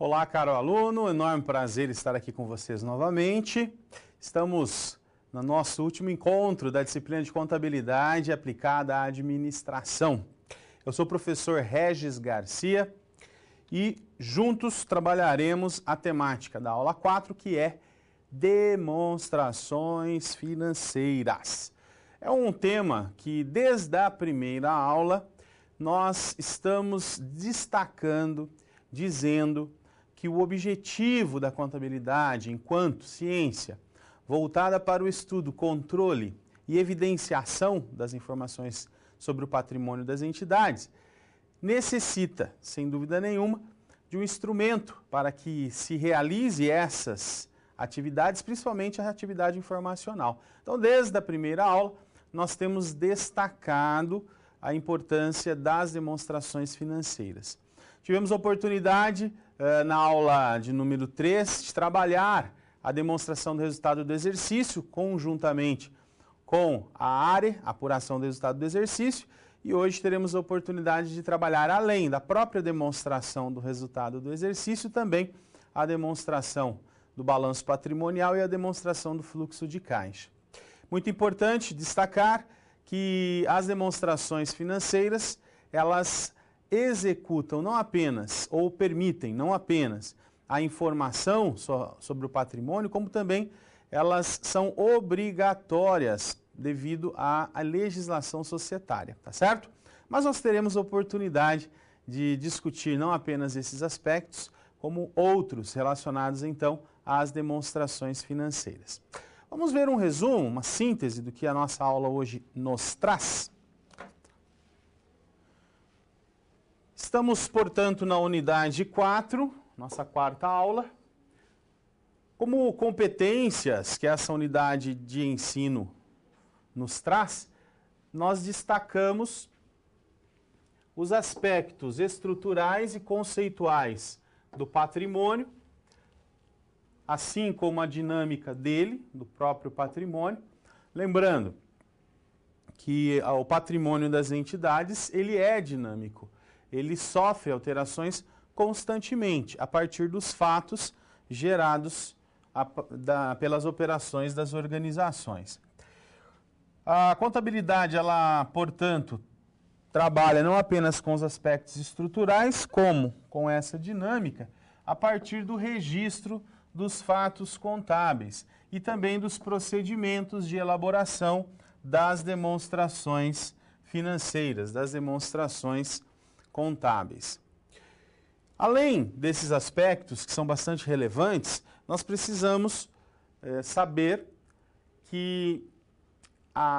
Olá, caro aluno, enorme prazer estar aqui com vocês novamente. Estamos no nosso último encontro da disciplina de Contabilidade aplicada à Administração. Eu sou o professor Regis Garcia e juntos trabalharemos a temática da aula 4, que é demonstrações financeiras. É um tema que desde a primeira aula nós estamos destacando, dizendo que o objetivo da contabilidade enquanto ciência voltada para o estudo, controle e evidenciação das informações sobre o patrimônio das entidades necessita, sem dúvida nenhuma, de um instrumento para que se realize essas atividades, principalmente a atividade informacional. Então, desde a primeira aula, nós temos destacado a importância das demonstrações financeiras. Tivemos a oportunidade, na aula de número 3, de trabalhar a demonstração do resultado do exercício conjuntamente com a área, apuração do resultado do exercício, e hoje teremos a oportunidade de trabalhar, além da própria demonstração do resultado do exercício, também a demonstração do balanço patrimonial e a demonstração do fluxo de caixa. Muito importante destacar que as demonstrações financeiras, elas executam não apenas, ou permitem não apenas, a informação sobre o patrimônio, como também elas são obrigatórias devido à legislação societária, tá certo? Mas nós teremos a oportunidade de discutir não apenas esses aspectos, como outros relacionados então às demonstrações financeiras. Vamos ver um resumo, uma síntese do que a nossa aula hoje nos traz. Estamos, portanto, na unidade 4, nossa quarta aula. Como competências que essa unidade de ensino nos traz, nós destacamos os aspectos estruturais e conceituais do patrimônio, assim como a dinâmica dele, do próprio patrimônio. Lembrando que o patrimônio das entidades, ele é dinâmico. Ele sofre alterações constantemente a partir dos fatos gerados pelas operações das organizações. A contabilidade, ela, portanto, trabalha não apenas com os aspectos estruturais, como com essa dinâmica, a partir do registro dos fatos contábeis e também dos procedimentos de elaboração das demonstrações financeiras, das demonstrações contábeis. Além desses aspectos, que são bastante relevantes, nós precisamos saber que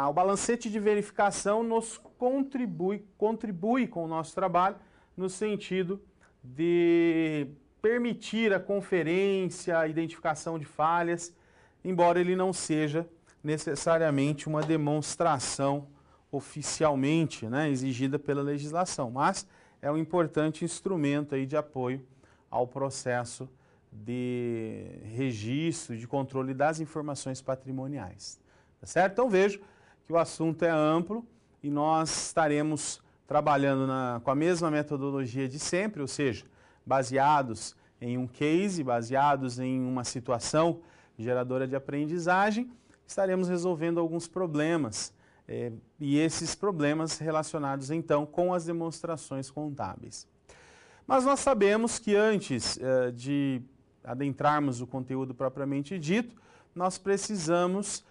o balancete de verificação nos contribui com o nosso trabalho no sentido de permitir a conferência, a identificação de falhas, embora ele não seja necessariamente uma demonstração oficialmente, exigida pela legislação, mas é um importante instrumento aí de apoio ao processo de registro, de controle das informações patrimoniais. Tá certo? Então vejo que o assunto é amplo e nós estaremos trabalhando com a mesma metodologia de sempre, ou seja, baseados em um case, baseados em uma situação geradora de aprendizagem, estaremos resolvendo alguns problemas e esses problemas relacionados então com as demonstrações contábeis. Mas nós sabemos que antes de adentrarmos o conteúdo propriamente dito, nós precisamos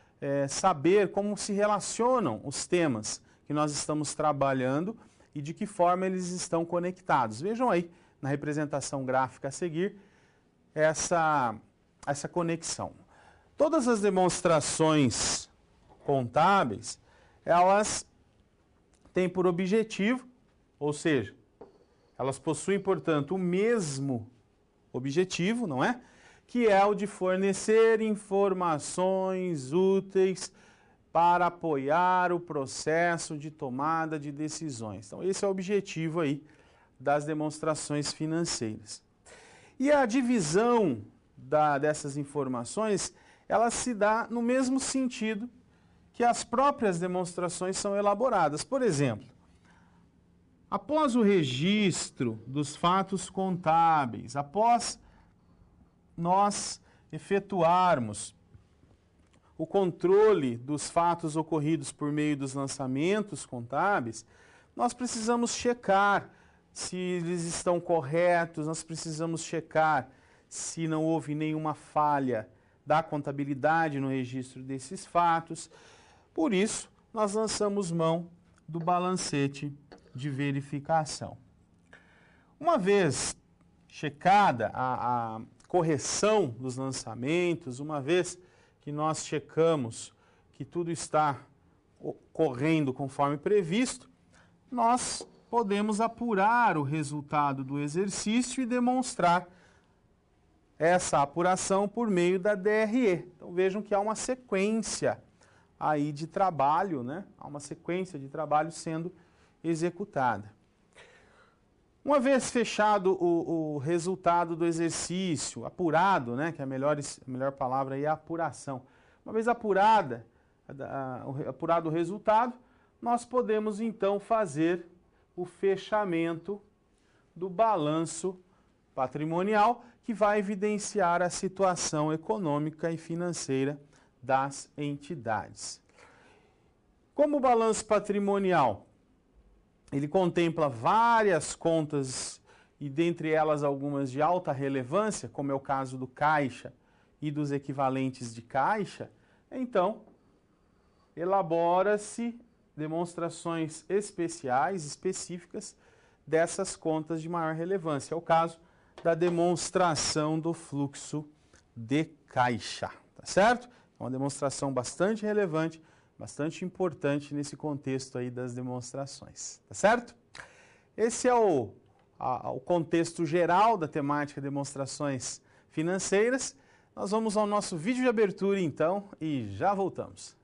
saber como se relacionam os temas que nós estamos trabalhando e de que forma eles estão conectados. Vejam aí na representação gráfica a seguir essa conexão. Todas as demonstrações contábeis, elas têm por objetivo, ou seja, elas possuem, portanto, o mesmo objetivo, não é? Que é o de fornecer informações úteis para apoiar o processo de tomada de decisões. Então, esse é o objetivo aí das demonstrações financeiras. E a divisão dessas informações, ela se dá no mesmo sentido que as próprias demonstrações são elaboradas. Por exemplo, Após o registro dos fatos contábeis, após nós efetuarmos o controle dos fatos ocorridos por meio dos lançamentos contábeis, nós precisamos checar se eles estão corretos, nós precisamos checar se não houve nenhuma falha da contabilidade no registro desses fatos. Por isso, nós lançamos mão do balancete de verificação. Uma vez checada a correção dos lançamentos, uma vez que nós checamos que tudo está correndo conforme previsto, nós podemos apurar o resultado do exercício e demonstrar essa apuração por meio da DRE. Então vejam que há uma sequência aí de trabalho, né? Há uma sequência de trabalho sendo executada. Uma vez fechado o resultado do exercício, apurado, né, que a melhor palavra aí é apuração. Uma vez apurado o resultado, nós podemos então fazer o fechamento do balanço patrimonial, que vai evidenciar a situação econômica e financeira das entidades. Como o balanço patrimonial ele contempla várias contas e dentre elas algumas de alta relevância, como é o caso do caixa e dos equivalentes de caixa, então elabora-se demonstrações específicas dessas contas de maior relevância. É o caso da demonstração do fluxo de caixa, tá certo? É uma demonstração bastante relevante, bastante importante nesse contexto aí das demonstrações, tá certo? Esse é o contexto geral da temática demonstrações financeiras. Nós vamos ao nosso vídeo de abertura então e já voltamos.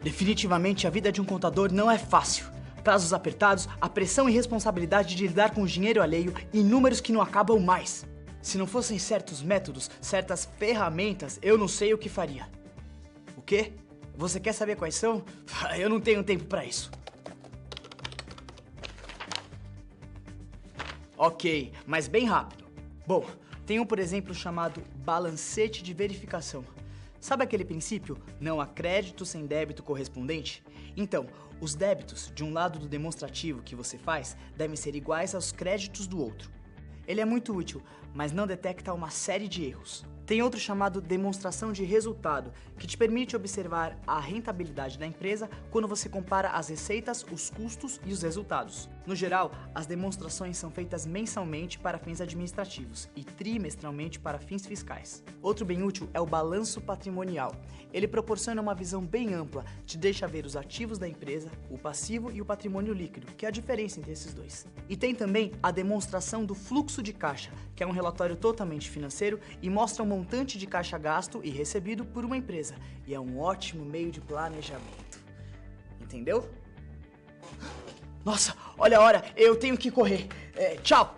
Definitivamente a vida de um contador não é fácil. Prazos apertados, a pressão e responsabilidade de lidar com o dinheiro alheio e números que não acabam mais. Se não fossem certos métodos, certas ferramentas, eu não sei o que faria. O quê? Você quer saber quais são? Eu não tenho tempo para isso. Ok, mas bem rápido. Bom, tem um, por exemplo, chamado balancete de verificação. Sabe aquele princípio? Não há crédito sem débito correspondente? Então, os débitos de um lado do demonstrativo que você faz devem ser iguais aos créditos do outro. Ele é muito útil, mas não detecta uma série de erros. Tem outro chamado demonstração de resultado, que te permite observar a rentabilidade da empresa quando você compara as receitas, os custos e os resultados. No geral, as demonstrações são feitas mensalmente para fins administrativos e trimestralmente para fins fiscais. Outro bem útil é o balanço patrimonial. Ele proporciona uma visão bem ampla, te deixa ver os ativos da empresa, o passivo e o patrimônio líquido, que é a diferença entre esses dois. E tem também a demonstração do fluxo de caixa, que é um relatório totalmente financeiro e mostra o montante de caixa gasto e recebido por uma empresa. E é um ótimo meio de planejamento. Entendeu? Nossa, olha a hora, eu tenho que correr. Tchau!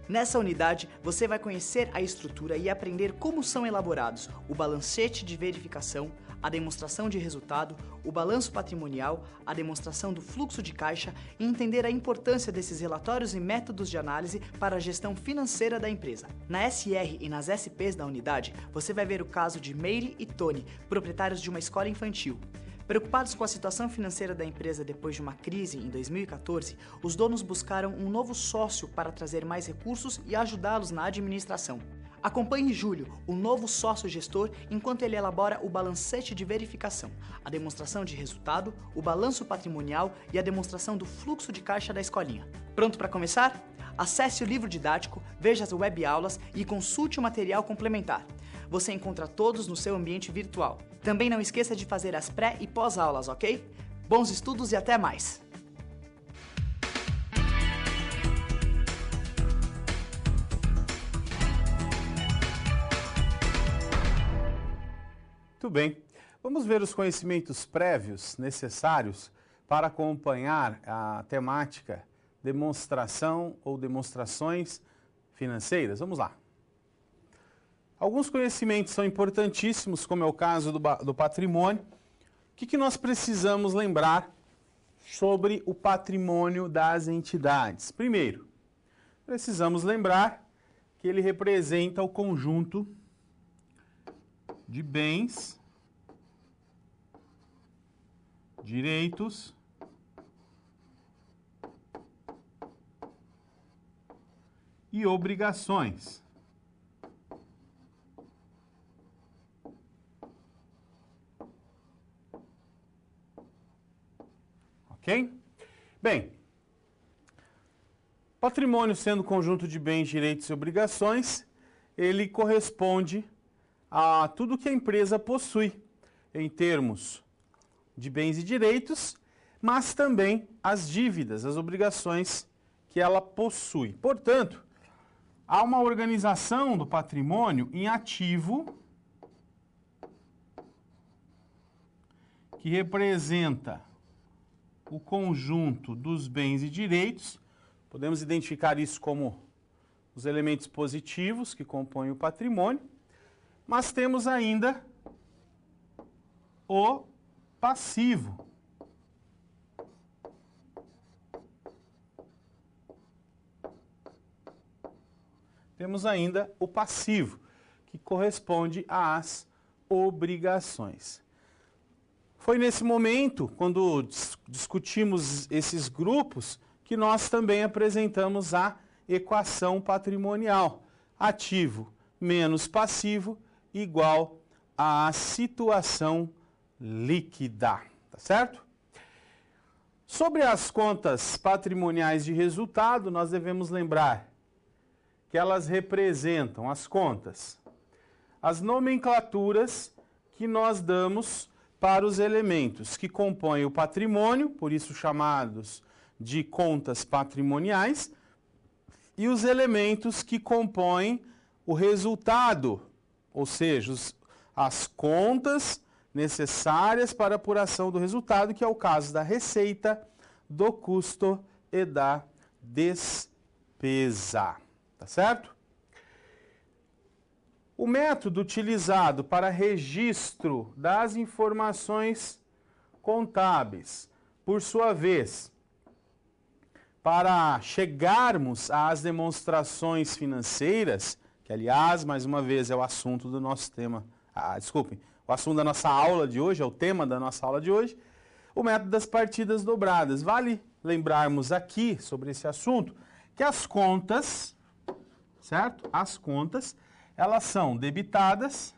Nessa unidade, você vai conhecer a estrutura e aprender como são elaborados o balancete de verificação, a demonstração de resultado, o balanço patrimonial, a demonstração do fluxo de caixa e entender a importância desses relatórios e métodos de análise para a gestão financeira da empresa. Na SR e nas SPs da unidade, você vai ver o caso de Meire e Tony, proprietários de uma escola infantil. Preocupados com a situação financeira da empresa depois de uma crise em 2014, os donos buscaram um novo sócio para trazer mais recursos e ajudá-los na administração. Acompanhe Júlio, o novo sócio gestor, enquanto ele elabora o balancete de verificação, a demonstração de resultado, o balanço patrimonial e a demonstração do fluxo de caixa da escolinha. Pronto para começar? Acesse o livro didático, veja as webaulas e consulte o material complementar. Você encontra todos no seu ambiente virtual. Também não esqueça de fazer as pré- e pós-aulas, ok? Bons estudos e até mais! Muito bem. Vamos ver os conhecimentos prévios necessários para acompanhar a temática demonstração ou demonstrações financeiras. Vamos lá. Alguns conhecimentos são importantíssimos, como é o caso do patrimônio. O que nós precisamos lembrar sobre o patrimônio das entidades? Primeiro, precisamos lembrar que ele representa o conjunto de bens, direitos e obrigações. Ok? Bem, patrimônio sendo conjunto de bens, direitos e obrigações, ele corresponde a tudo que a empresa possui em termos de bens e direitos, mas também as dívidas, as obrigações que ela possui. Portanto, há uma organização do patrimônio em ativo que representa o conjunto dos bens e direitos. Podemos identificar isso como os elementos positivos que compõem o patrimônio, mas temos ainda o passivo. Temos ainda o passivo, que corresponde às obrigações. Foi nesse momento, quando discutimos esses grupos, que nós também apresentamos a equação patrimonial. Ativo menos passivo igual à situação líquida, tá certo? Sobre as contas patrimoniais de resultado, nós devemos lembrar que elas representam as contas, as nomenclaturas que nós damos para os elementos que compõem o patrimônio, por isso chamados de contas patrimoniais, e os elementos que compõem o resultado, ou seja, as contas necessárias para a apuração do resultado, que é o caso da receita, do custo e da despesa. Tá certo? O método utilizado para registro das informações contábeis, por sua vez, para chegarmos às demonstrações financeiras, que aliás, mais uma vez, é o assunto do nosso tema, o assunto da nossa aula de hoje, é o tema da nossa aula de hoje, o método das partidas dobradas. Vale lembrarmos aqui, sobre esse assunto, que as contas, certo? As contas, elas são debitadas,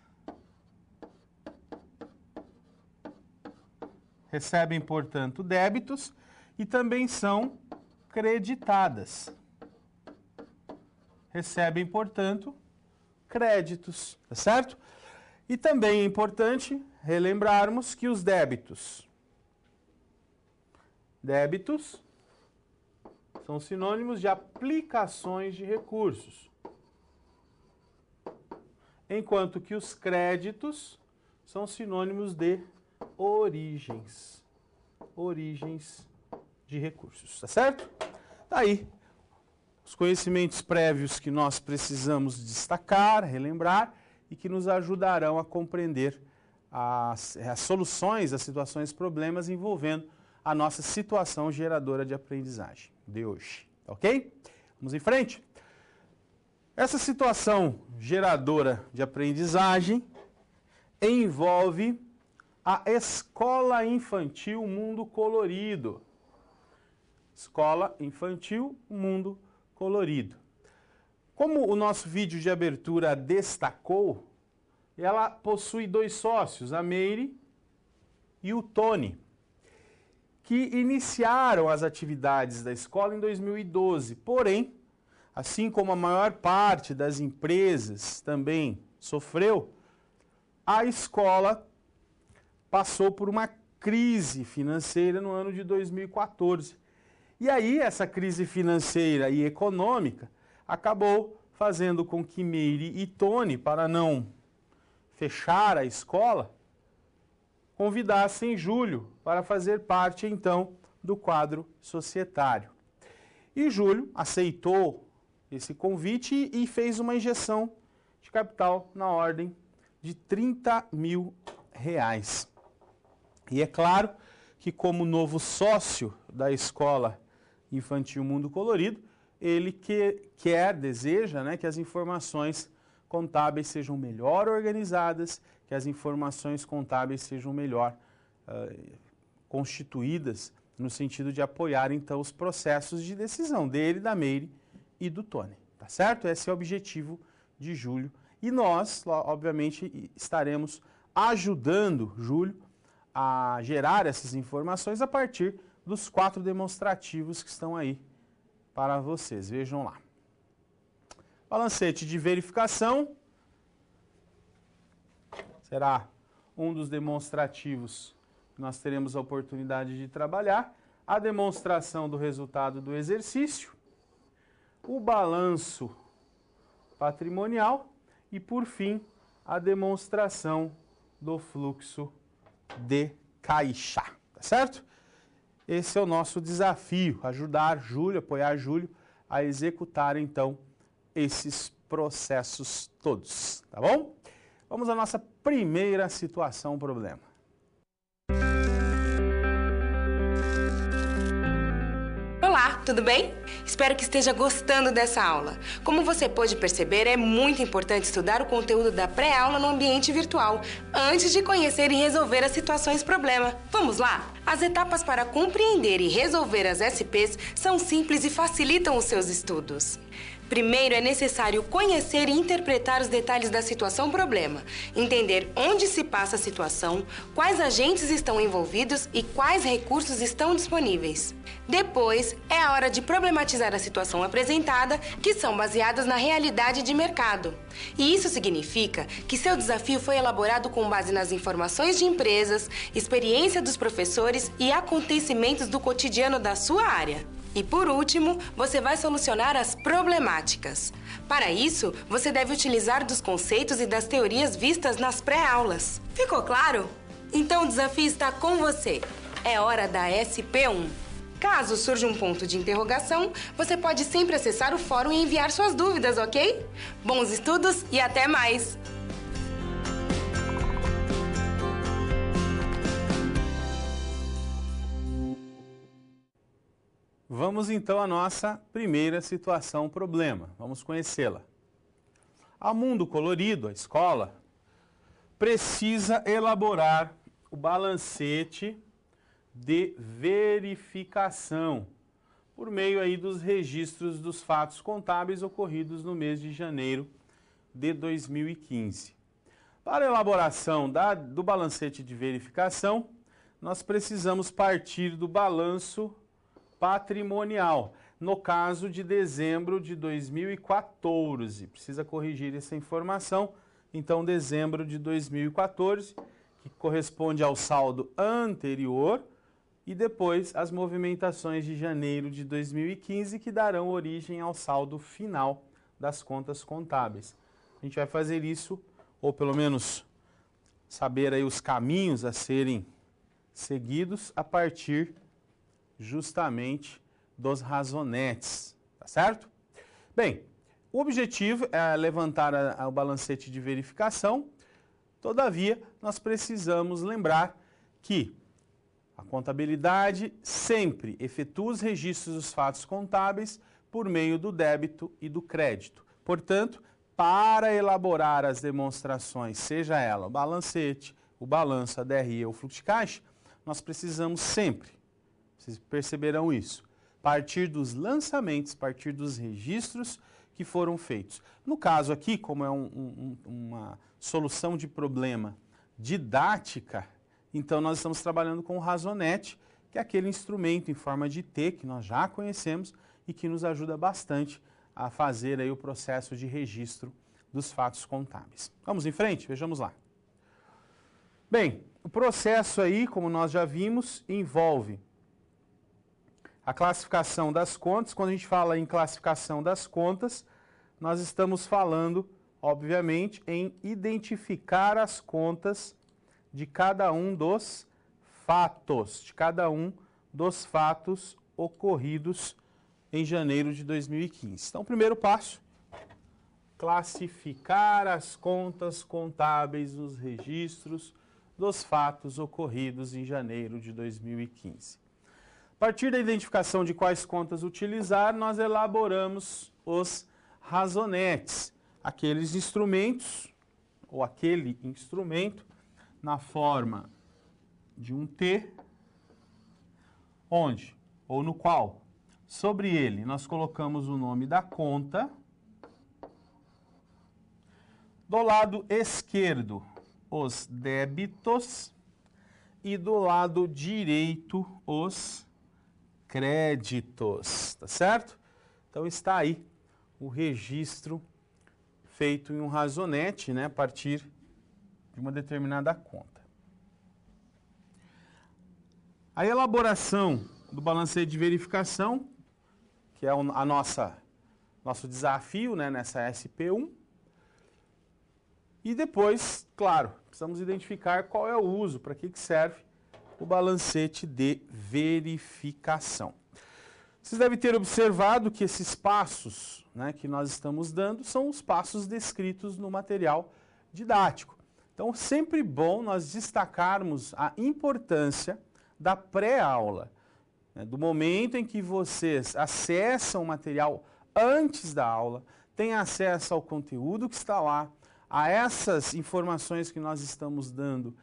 recebem, portanto, débitos, e também são creditadas. Recebem, portanto, créditos, tá certo? E também é importante relembrarmos que os débitos são sinônimos de aplicações de recursos, enquanto que os créditos são sinônimos de origens de recursos, tá certo? Daí, os conhecimentos prévios que nós precisamos destacar, relembrar e que nos ajudarão a compreender as soluções, as situações, problemas envolvendo a nossa situação geradora de aprendizagem de hoje, ok? Vamos em frente? Essa situação geradora de aprendizagem envolve a Escola Infantil Mundo Colorido. Escola Infantil Mundo Colorido. Como o nosso vídeo de abertura destacou, ela possui dois sócios, a Meire e o Tony, que iniciaram as atividades da escola em 2012. Porém, assim como a maior parte das empresas também sofreu, a escola passou por uma crise financeira no ano de 2014. E aí, essa crise financeira e econômica acabou fazendo com que Meire e Tony, para não fechar a escola, convidassem Júlio para fazer parte, então, do quadro societário. E Júlio aceitou esse convite e fez uma injeção de capital na ordem de R$30 mil. E é claro que, como novo sócio da Escola Infantil Mundo Colorido, ele deseja, né, que as informações contábeis sejam melhor organizadas, que as informações contábeis sejam melhor constituídas, no sentido de apoiar, então, os processos de decisão dele, da Meire e do Tony. Tá certo? Esse é o objetivo de Júlio. E nós, obviamente, estaremos ajudando Júlio a gerar essas informações a partir dos 4 demonstrativos que estão aí para vocês. Vejam lá. Balancete de verificação será um dos demonstrativos que nós teremos a oportunidade de trabalhar. A demonstração do resultado do exercício, o balanço patrimonial e, por fim, a demonstração do fluxo de caixa, tá certo? Esse é o nosso desafio, ajudar Júlio, apoiar Júlio a executar, então, esses processos todos, tá bom? Vamos à nossa primeira situação, problema. Olá, tudo bem? Espero que esteja gostando dessa aula. Como você pôde perceber, é muito importante estudar o conteúdo da pré-aula no ambiente virtual, antes de conhecer e resolver as situações problema. Vamos lá? As etapas para compreender e resolver as SPs são simples e facilitam os seus estudos. Primeiro, é necessário conhecer e interpretar os detalhes da situação problema, entender onde se passa a situação, quais agentes estão envolvidos e quais recursos estão disponíveis. Depois, é a hora de problematizar a situação apresentada, que são baseadas na realidade de mercado. E isso significa que seu desafio foi elaborado com base nas informações de empresas, experiência dos professores e acontecimentos do cotidiano da sua área. E por último, você vai solucionar as problemáticas. Para isso, você deve utilizar dos conceitos e das teorias vistas nas pré-aulas. Ficou claro? Então o desafio está com você. É hora da SP1. Caso surja um ponto de interrogação, você pode sempre acessar o fórum e enviar suas dúvidas, ok? Bons estudos e até mais! Vamos então à nossa primeira situação problema. Vamos conhecê-la. A Mundo Colorido, a escola, precisa elaborar o balancete de verificação por meio aí dos registros dos fatos contábeis ocorridos no mês de janeiro de 2015. Para a elaboração do balancete de verificação, nós precisamos partir do balanço patrimonial, no caso de dezembro de 2014. Precisa corrigir essa informação. Então, dezembro de 2014, que corresponde ao saldo anterior, e depois as movimentações de janeiro de 2015, que darão origem ao saldo final das contas contábeis. A gente vai fazer isso, ou pelo menos saber aí os caminhos a serem seguidos a partir justamente dos razonetes, tá certo? Bem, o objetivo é levantar o balancete de verificação. Todavia, nós precisamos lembrar que a contabilidade sempre efetua os registros dos fatos contábeis por meio do débito e do crédito. Portanto, para elaborar as demonstrações, seja ela o balancete, o balanço, a DRE ou o fluxo de caixa, nós precisamos sempre, vocês perceberão isso, partir dos lançamentos, partir dos registros que foram feitos. No caso aqui, como é uma solução de problema didática, então nós estamos trabalhando com o razonete, que é aquele instrumento em forma de T que nós já conhecemos e que nos ajuda bastante a fazer aí o processo de registro dos fatos contábeis. Vamos em frente? Vejamos lá. Bem, o processo aí, como nós já vimos, envolve a classificação das contas. Quando a gente fala em classificação das contas, nós estamos falando, obviamente, em identificar as contas de cada um dos fatos ocorridos em janeiro de 2015. Então, o primeiro passo, classificar as contas contábeis nos registros dos fatos ocorridos em janeiro de 2015. A partir da identificação de quais contas utilizar, nós elaboramos os razonetes, aqueles instrumentos, ou aquele instrumento, na forma de um T, onde, ou no qual, sobre ele, nós colocamos o nome da conta. Do lado esquerdo, os débitos, e do lado direito, os créditos, tá certo? Então está aí o registro feito em um razonete, né, a partir de uma determinada conta. A elaboração do balancete de verificação, que é nosso desafio, né, nessa SP1. E depois, claro, precisamos identificar qual é o uso, para que serve o balancete de verificação. Vocês devem ter observado que esses passos, né, que nós estamos dando são os passos descritos no material didático. Então, sempre bom nós destacarmos a importância da pré-aula, né, do momento em que vocês acessam o material antes da aula, têm acesso ao conteúdo que está lá, a essas informações que nós estamos dando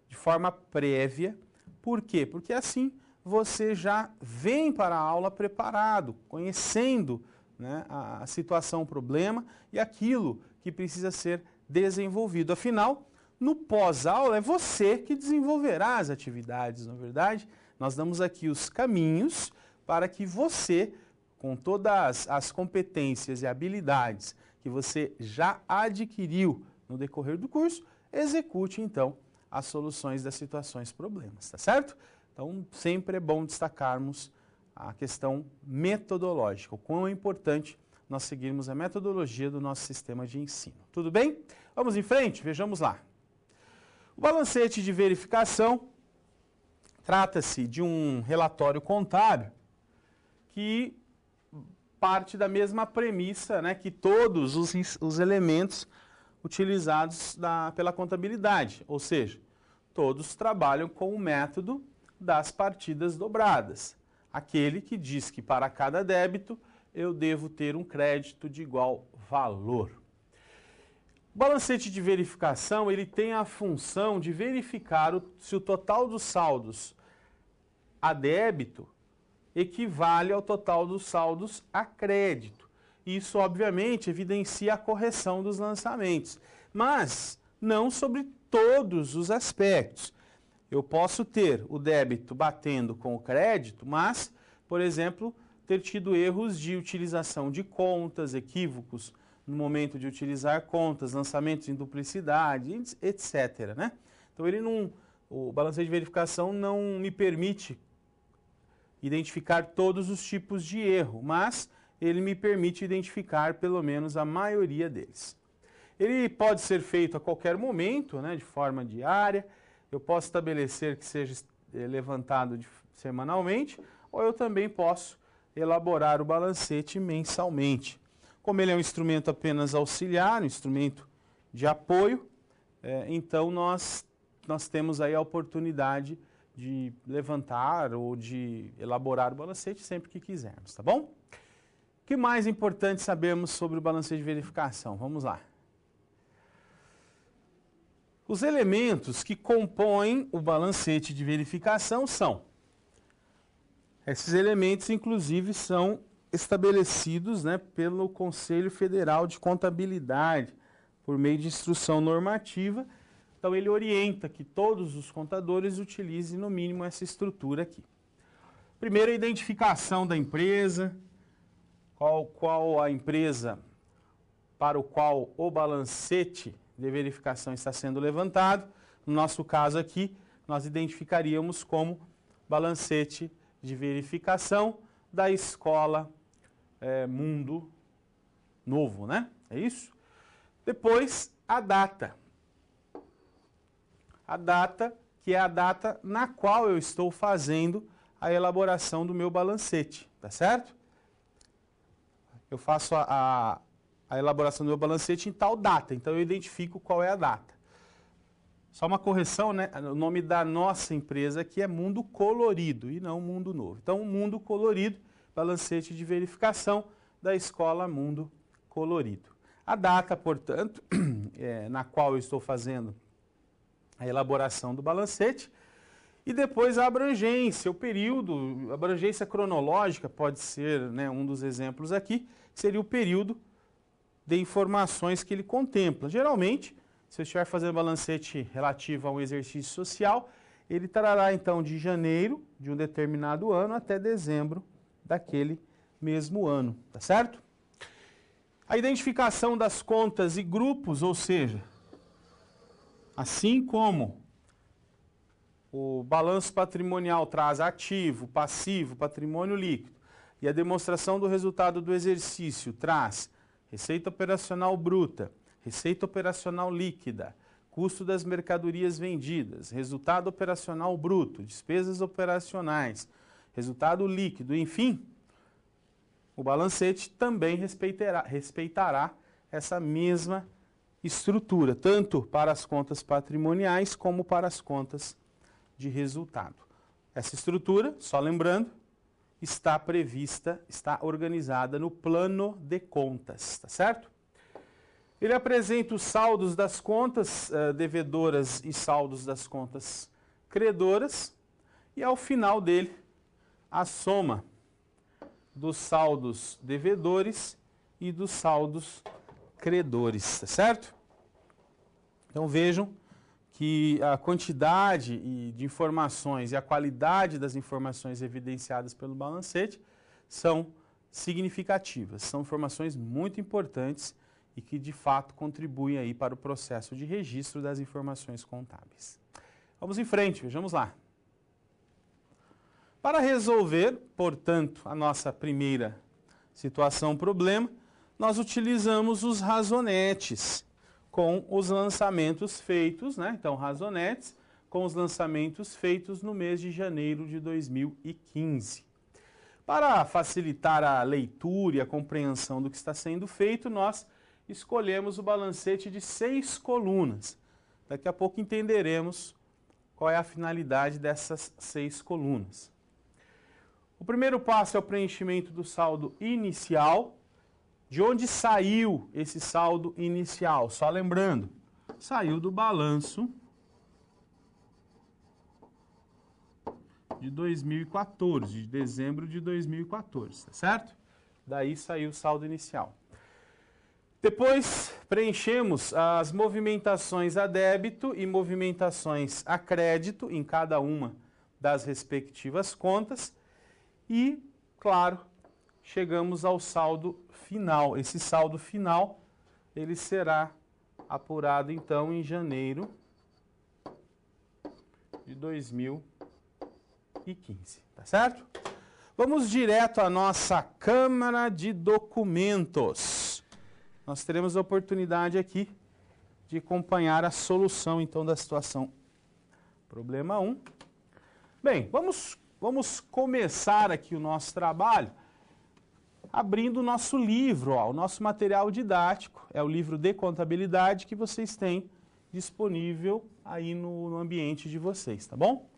de forma prévia. Por quê? Porque assim você já vem para a aula preparado, conhecendo, né, a situação, o problema e aquilo que precisa ser desenvolvido. Afinal, no pós-aula é você que desenvolverá as atividades, não é verdade? Nós damos aqui os caminhos para que você, com todas as competências e habilidades que você já adquiriu no decorrer do curso, execute então as soluções das situações problemas, tá certo? Então, sempre é bom destacarmos a questão metodológica, o quão é importante nós seguirmos a metodologia do nosso sistema de ensino. Tudo bem? Vamos em frente? Vejamos lá. O balancete de verificação trata-se de um relatório contábil que parte da mesma premissa, né, que todos os elementos utilizados pela contabilidade, ou seja, todos trabalham com o método das partidas dobradas, aquele que diz que para cada débito eu devo ter um crédito de igual valor. O balancete de verificação ele tem a função de verificar se o total dos saldos a débito equivale ao total dos saldos a crédito. Isso, obviamente, evidencia a correção dos lançamentos, mas não sobre todos os aspectos. Eu posso ter o débito batendo com o crédito, mas, por exemplo, ter tido erros de utilização de contas, equívocos no momento de utilizar contas, lançamentos em duplicidade, etc., né? Então, o balancete de verificação não me permite identificar todos os tipos de erro, mas ele me permite identificar pelo menos a maioria deles. Ele pode ser feito a qualquer momento, né, de forma diária. Eu posso estabelecer que seja levantado semanalmente, ou eu também posso elaborar o balancete mensalmente. Como ele é um instrumento apenas auxiliar, um instrumento de apoio, então nós temos aí a oportunidade de levantar ou de elaborar o balancete sempre que quisermos, tá bom? O que mais importante sabemos sobre o balancete de verificação? Vamos lá. Os elementos que compõem o balancete de verificação são... Esses elementos, inclusive, são estabelecidos, né, pelo Conselho Federal de Contabilidade, por meio de instrução normativa. Então, ele orienta que todos os contadores utilizem, no mínimo, essa estrutura aqui. Primeiro, a identificação da empresa, qual a empresa para o qual o balancete de verificação está sendo levantado. No nosso caso aqui, nós identificaríamos como balancete de verificação da escola Mundo Novo, né? É isso? Depois, a data. A data que é a data na qual eu estou fazendo a elaboração do meu balancete, tá certo? Eu faço a elaboração do meu balancete em tal data, então eu identifico qual é a data. Só uma correção, né? O nome da nossa empresa aqui é Mundo Colorido e não Mundo Novo. Então, Mundo Colorido, balancete de verificação da Escola Mundo Colorido. A data, portanto, na qual eu estou fazendo a elaboração do balancete, e depois a abrangência, o período, a abrangência cronológica pode ser, né, um dos exemplos aqui, seria o período de informações que ele contempla. Geralmente, se eu estiver fazendo balancete relativo a um exercício social, ele trará então de janeiro de um determinado ano até dezembro daquele mesmo ano, tá certo? A identificação das contas e grupos, ou seja, assim como o balanço patrimonial traz ativo, passivo, patrimônio líquido, e a demonstração do resultado do exercício traz receita operacional bruta, receita operacional líquida, custo das mercadorias vendidas, resultado operacional bruto, despesas operacionais, resultado líquido, enfim, o balancete também respeitará essa mesma estrutura, tanto para as contas patrimoniais como para as contas de resultado. Essa estrutura, só lembrando, está prevista, está organizada no plano de contas, tá certo? Ele apresenta os saldos das contas devedoras e saldos das contas credoras e ao final dele a soma dos saldos devedores e dos saldos credores, tá certo? Então vejam que a quantidade de informações e a qualidade das informações evidenciadas pelo balancete são significativas, são informações muito importantes e que de fato contribuem aí para o processo de registro das informações contábeis. Vamos em frente, vejamos lá. Para resolver, portanto, a nossa primeira situação, problema, nós utilizamos os razonetes com os lançamentos feitos, né? Então, razonetes com os lançamentos feitos no mês de janeiro de 2015. Para facilitar a leitura e a compreensão do que está sendo feito, nós escolhemos o balancete de 6 colunas. Daqui a pouco entenderemos qual é a finalidade dessas 6 colunas. O primeiro passo é o preenchimento do saldo inicial. De onde saiu esse saldo inicial? Só lembrando, saiu do balanço de 2014, de dezembro de 2014, tá certo? Daí saiu o saldo inicial. Depois preenchemos as movimentações a débito e movimentações a crédito em cada uma das respectivas contas e, claro, chegamos ao saldo final. Esse saldo final, ele será apurado então em janeiro de 2015, tá certo? Vamos direto à nossa Câmara de Documentos. Nós teremos a oportunidade aqui de acompanhar a solução então da situação. Problema 1. Bem, vamos começar aqui o nosso trabalho abrindo o nosso livro, ó, o nosso material didático, é o livro de contabilidade que vocês têm disponível aí no ambiente de vocês, tá bom?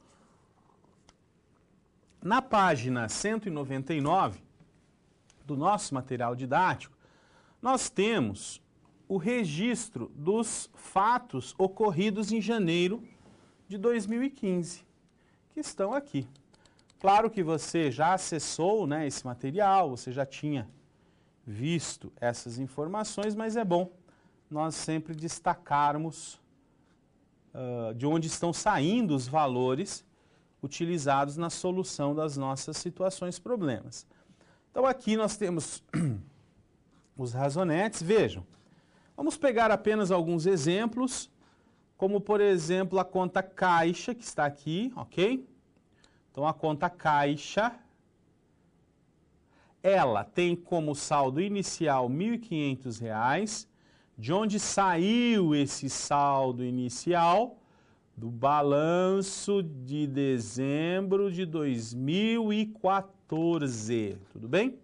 Na página 199 do nosso material didático, nós temos o registro dos fatos ocorridos em janeiro de 2015, que estão aqui. Claro que você já acessou, né, esse material, você já tinha visto essas informações, mas é bom nós sempre destacarmos de onde estão saindo os valores utilizados na solução das nossas situações, problemas. Então aqui nós temos os razonetes, vejam, vamos pegar apenas alguns exemplos, como por exemplo a conta caixa, que está aqui, ok? Então, a conta caixa, ela tem como saldo inicial R$ 1.500. De onde saiu esse saldo inicial? do balanço de dezembro de 2014, tudo bem?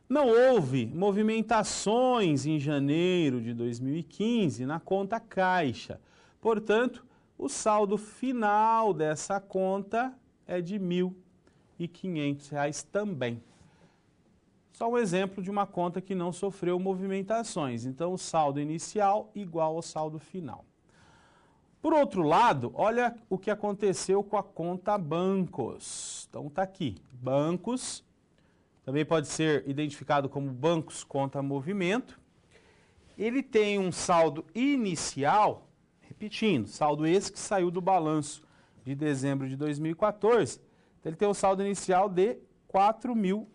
Não houve movimentações em janeiro de 2015 na conta caixa, portanto, o saldo final dessa conta é de R$ 1.500 também. Só um exemplo de uma conta que não sofreu movimentações. Então, o saldo inicial igual ao saldo final. Por outro lado, olha o que aconteceu com a conta bancos. Então, está aqui. Bancos, também pode ser identificado como bancos conta movimento. Ele tem um saldo inicial, repetindo, saldo esse que saiu do balanço de dezembro de 2014. Então, ele tem um saldo inicial de R$ 4.000.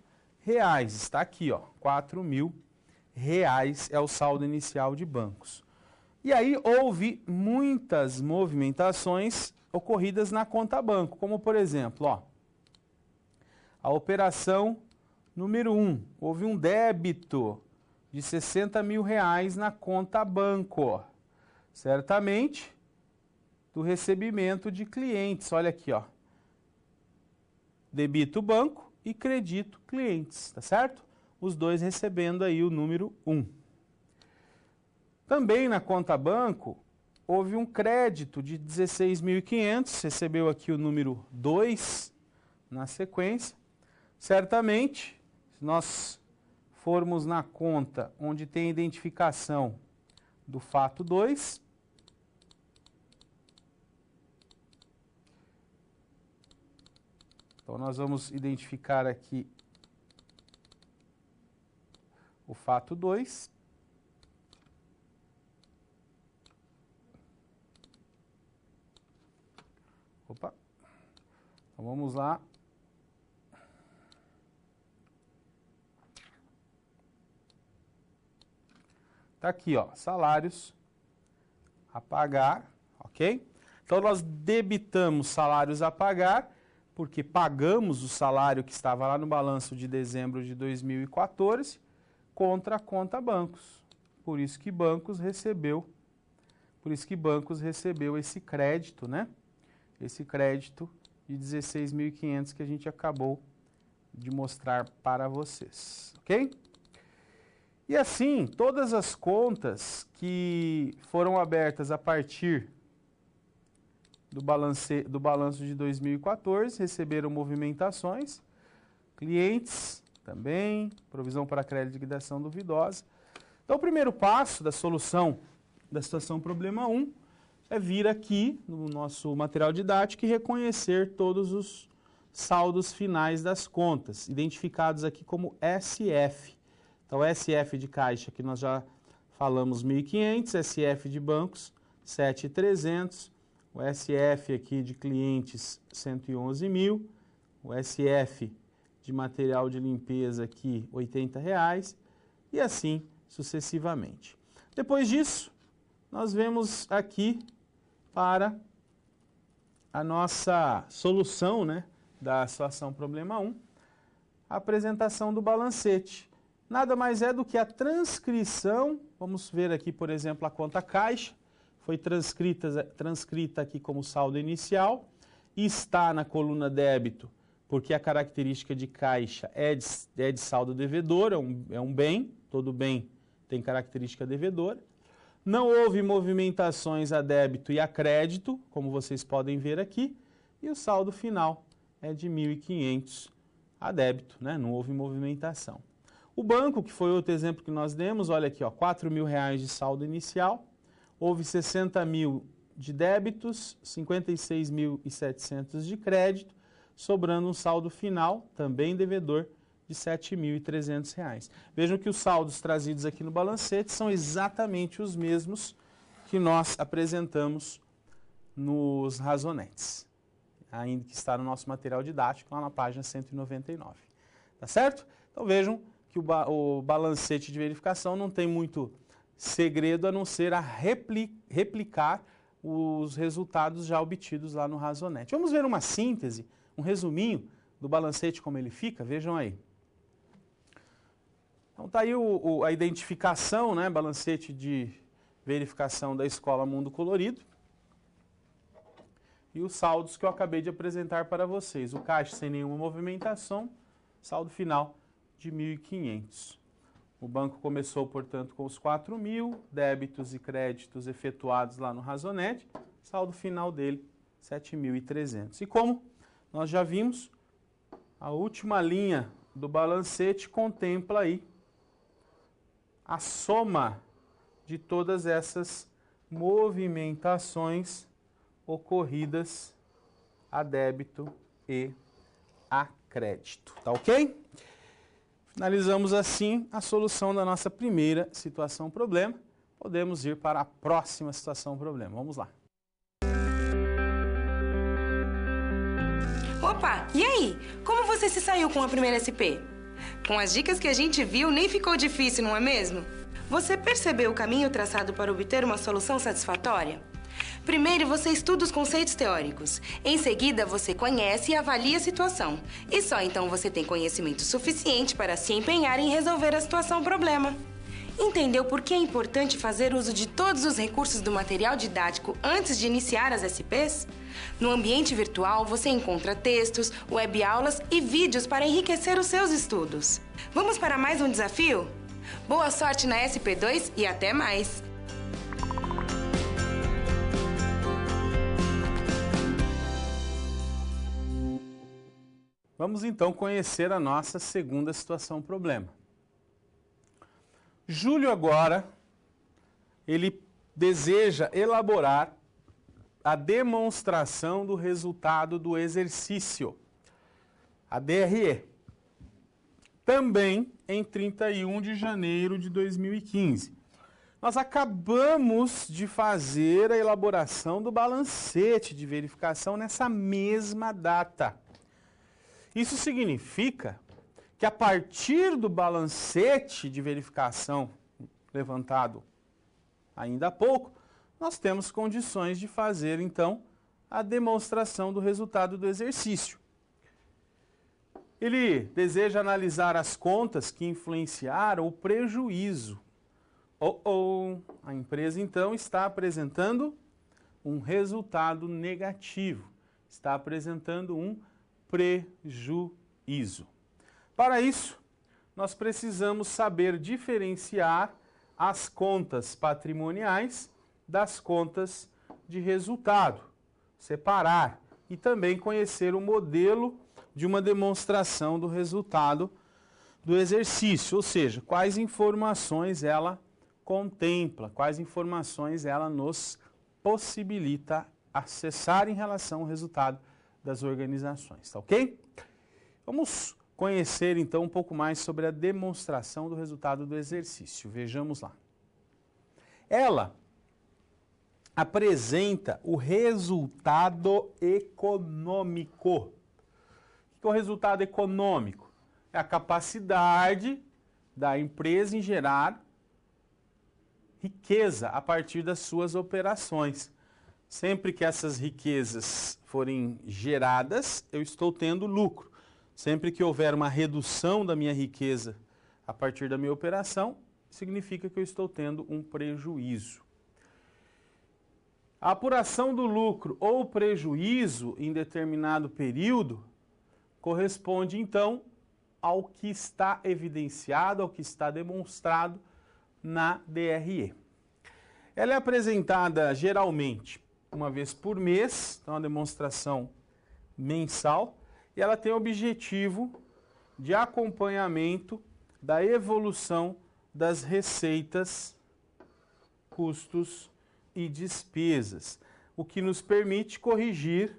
Está aqui, ó, R$ 4.000 é o saldo inicial de bancos. E aí houve muitas movimentações ocorridas na conta banco, como por exemplo, ó, a operação número 1, houve um débito de R$ 60.000 na conta banco, certamente do recebimento de clientes, olha aqui, ó, debito banco e credito clientes, tá certo? Os dois recebendo aí o número 1. Também na conta banco, houve um crédito de 16.500, recebeu aqui o número 2 na sequência. Certamente, se nós formos na conta onde tem a identificação do fato 2, então nós vamos identificar aqui o fato 2. Opa, então vamos lá. Tá aqui, ó, salários a pagar, ok? Então nós debitamos salários a pagar, porque pagamos o salário que estava lá no balanço de dezembro de 2014 contra a conta bancos. Por isso que bancos recebeu esse crédito, né? Esse crédito de 16.500 que a gente acabou de mostrar para vocês, ok? E assim, todas as contas que foram abertas a partir do balanço de 2014 receberam movimentações, clientes também, provisão para crédito de liquidação duvidosa. Então, o primeiro passo da solução da situação problema 1 é vir aqui no nosso material didático e reconhecer todos os saldos finais das contas, identificados aqui como SF. Então, SF de caixa, que nós já falamos 1.500, SF de bancos 7.300, o SF aqui de clientes 111.000, o SF de material de limpeza aqui R$80 e assim sucessivamente. Depois disso, nós vemos aqui para a nossa solução, né, da situação problema 1, a apresentação do balancete. Nada mais é do que a transcrição, vamos ver aqui, por exemplo, a conta caixa, foi transcrita aqui como saldo inicial, e está na coluna débito, porque a característica de caixa é de saldo devedor, é um bem, todo bem tem característica devedora. Não houve movimentações a débito e a crédito, como vocês podem ver aqui, e o saldo final é de 1.500 a débito, né? Não houve movimentação. O banco, que foi outro exemplo que nós demos, olha aqui, ó, R$4.000 de saldo inicial, houve 60.000 de débitos, 56.700 de crédito, sobrando um saldo final, também devedor, de R$ 7.300. Vejam que os saldos trazidos aqui no balancete são exatamente os mesmos que nós apresentamos nos razonetes, ainda que está no nosso material didático, lá na página 199. Tá certo? Então vejam que o balancete de verificação não tem muito segredo a não ser a replicar os resultados já obtidos lá no razonete. Vamos ver uma síntese, um resuminho do balancete como ele fica? Vejam aí. Então está aí a identificação, né, balancete de verificação da Escola Mundo Colorido. e os saldos que eu acabei de apresentar para vocês. O caixa sem nenhuma movimentação, saldo final de 1.500. O banco começou, portanto, com os 4.000, débitos e créditos efetuados lá no Razonet, saldo final dele, 7.300. E como nós já vimos, a última linha do balancete contempla aí a soma de todas essas movimentações ocorridas a débito e a crédito. Tá ok? Finalizamos assim a solução da nossa primeira situação-problema. Podemos ir para a próxima situação-problema. Vamos lá. Opa, e aí? Como você se saiu com a primeira SP? Com as dicas que a gente viu, nem ficou difícil, não é mesmo? Você percebeu o caminho traçado para obter uma solução satisfatória? Primeiro, você estuda os conceitos teóricos. Em seguida, você conhece e avalia a situação. E só então você tem conhecimento suficiente para se empenhar em resolver a situação-problema. Entendeu por que é importante fazer uso de todos os recursos do material didático antes de iniciar as SPs? No ambiente virtual, você encontra textos, web-aulas e vídeos para enriquecer os seus estudos. Vamos para mais um desafio? Boa sorte na SP2 e até mais! Vamos então conhecer a nossa segunda situação-problema. Júlio agora, ele deseja elaborar a demonstração do resultado do exercício, a DRE, também em 31 de janeiro de 2015. Nós acabamos de fazer a elaboração do balancete de verificação nessa mesma data. Isso significa que a partir do balancete de verificação levantado ainda há pouco, nós temos condições de fazer, então, a demonstração do resultado do exercício. Ele deseja analisar as contas que influenciaram o prejuízo. A empresa, então, está apresentando um resultado negativo, está apresentando um prejuízo. Para isso, nós precisamos saber diferenciar as contas patrimoniais das contas de resultado, separar e também conhecer o modelo de uma demonstração do resultado do exercício, ou seja, quais informações ela contempla, quais informações ela nos possibilita acessar em relação ao resultado das organizações, tá ok? Vamos conhecer então um pouco mais sobre a demonstração do resultado do exercício. Vejamos lá. Ela apresenta o resultado econômico. O que é o resultado econômico? É a capacidade da empresa em gerar riqueza a partir das suas operações. Sempre que essas riquezas forem geradas, eu estou tendo lucro. Sempre que houver uma redução da minha riqueza a partir da minha operação, significa que eu estou tendo um prejuízo. A apuração do lucro ou prejuízo em determinado período corresponde, então, ao que está evidenciado, ao que está demonstrado na DRE. Ela é apresentada geralmente uma vez por mês, então uma demonstração mensal, e ela tem o objetivo de acompanhamento da evolução das receitas, custos e despesas, o que nos permite corrigir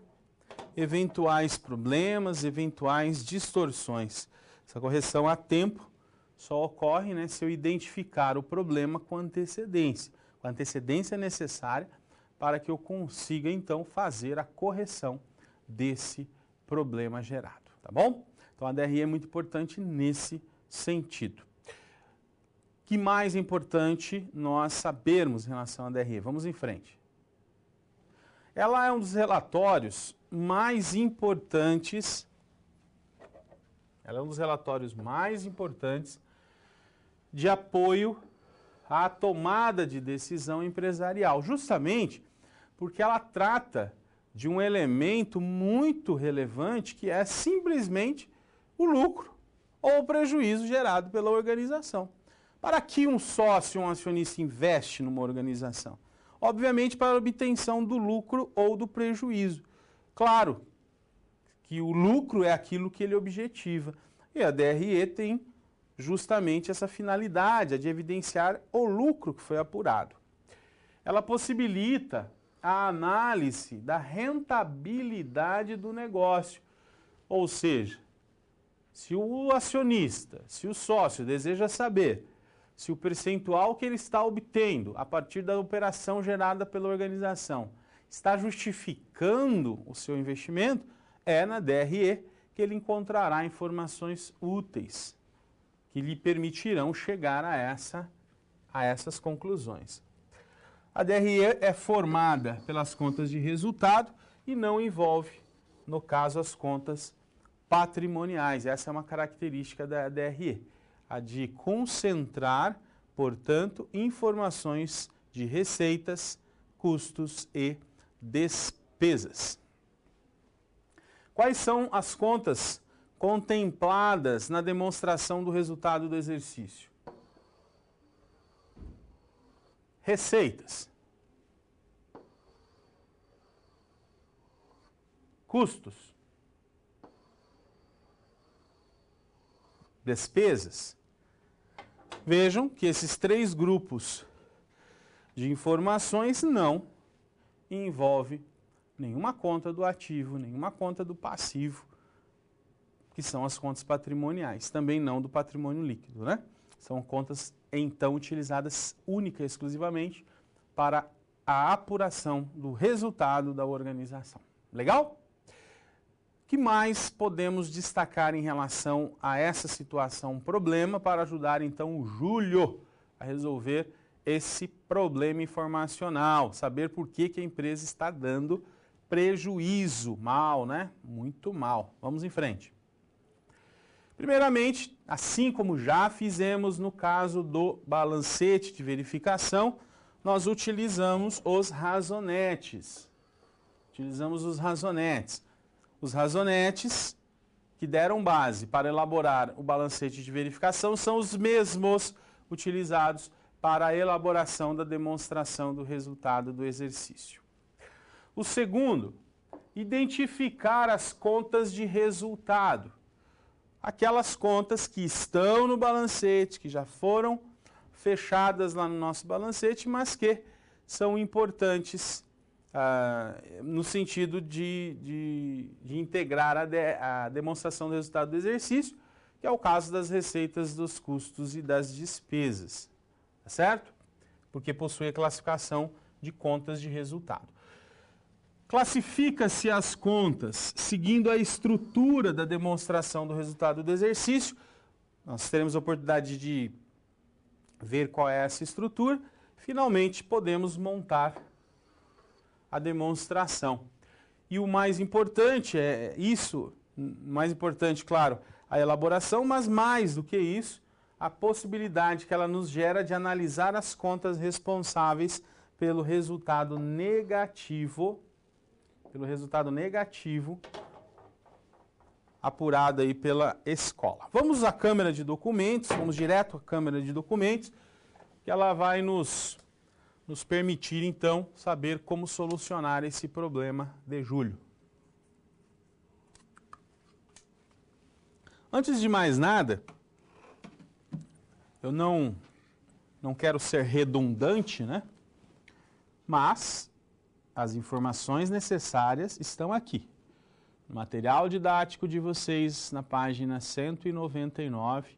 eventuais problemas, eventuais distorções. Essa correção a tempo só ocorre, se eu identificar o problema com a antecedência necessária para que eu consiga, então, fazer a correção desse problema gerado, tá bom? Então, a DRE é muito importante nesse sentido. O que mais importante nós sabermos em relação à DRE? Vamos em frente. Ela é um dos relatórios mais importantes, de apoio à tomada de decisão empresarial, justamente porque ela trata de um elemento muito relevante que é simplesmente o lucro ou o prejuízo gerado pela organização. Para que um sócio, um acionista investe numa organização? Obviamente para a obtenção do lucro ou do prejuízo. Claro que o lucro é aquilo que ele objetiva. E a DRE tem justamente essa finalidade, a de evidenciar o lucro que foi apurado. Ela possibilita a análise da rentabilidade do negócio. Ou seja, se o acionista, se o sócio deseja saber se o percentual que ele está obtendo a partir da operação gerada pela organização está justificando o seu investimento, é na DRE que ele encontrará informações úteis que lhe permitirão chegar a essas conclusões. A DRE é formada pelas contas de resultado e não envolve, no caso, as contas patrimoniais. Essa é uma característica da DRE, a de concentrar, portanto, informações de receitas, custos e despesas. Quais são as contas contempladas na demonstração do resultado do exercício? Receitas, custos, despesas. Vejam que esses três grupos de informações não envolvem nenhuma conta do ativo, nenhuma conta do passivo, que são as contas patrimoniais, também não do patrimônio líquido, né? São contas, então, utilizadas única e exclusivamente para a apuração do resultado da organização. Legal? O que mais podemos destacar em relação a essa situação, problema, para ajudar, então, o Júlio a resolver esse problema informacional, saber por que a empresa está dando prejuízo, mal, né? Muito mal. Vamos em frente. Primeiramente, assim como já fizemos no caso do balancete de verificação, nós utilizamos os razonetes. Os razonetes que deram base para elaborar o balancete de verificação são os mesmos utilizados para a elaboração da demonstração do resultado do exercício. O segundo, identificar as contas de resultado. Aquelas contas que estão no balancete, que já foram fechadas lá no nosso balancete, mas que são importantes no sentido de integrar a demonstração do resultado do exercício, que é o caso das receitas, dos custos e das despesas, tá certo? Porque possui a classificação de contas de resultado. Classifica-se as contas seguindo a estrutura da demonstração do resultado do exercício. Nós teremos a oportunidade de ver qual é essa estrutura. Finalmente, podemos montar a demonstração. E o mais importante mais importante, claro, a elaboração, mas mais do que isso, a possibilidade que ela nos gera de analisar as contas responsáveis pelo resultado negativo apurado aí pela escola. Vamos à câmera de documentos, vamos direto à câmera de documentos, que ela vai nos permitir, então, saber como solucionar esse problema de Júlio. Antes de mais nada, eu não quero ser redundante, né? Mas as informações necessárias estão aqui. No material didático de vocês, na página 199,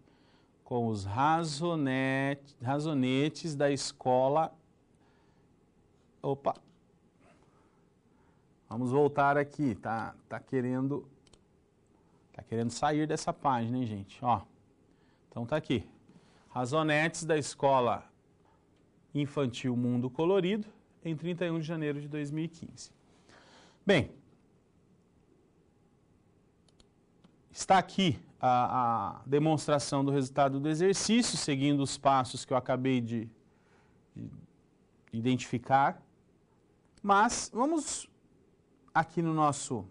com os razonetes da escola. Opa! Vamos voltar aqui, tá querendo sair dessa página, hein, gente? Ó, então tá aqui. Razonetes da escola infantil Mundo Colorido, em 31 de janeiro de 2015. Bem, está aqui a demonstração do resultado do exercício, seguindo os passos que eu acabei de identificar. Mas vamos aqui no nosso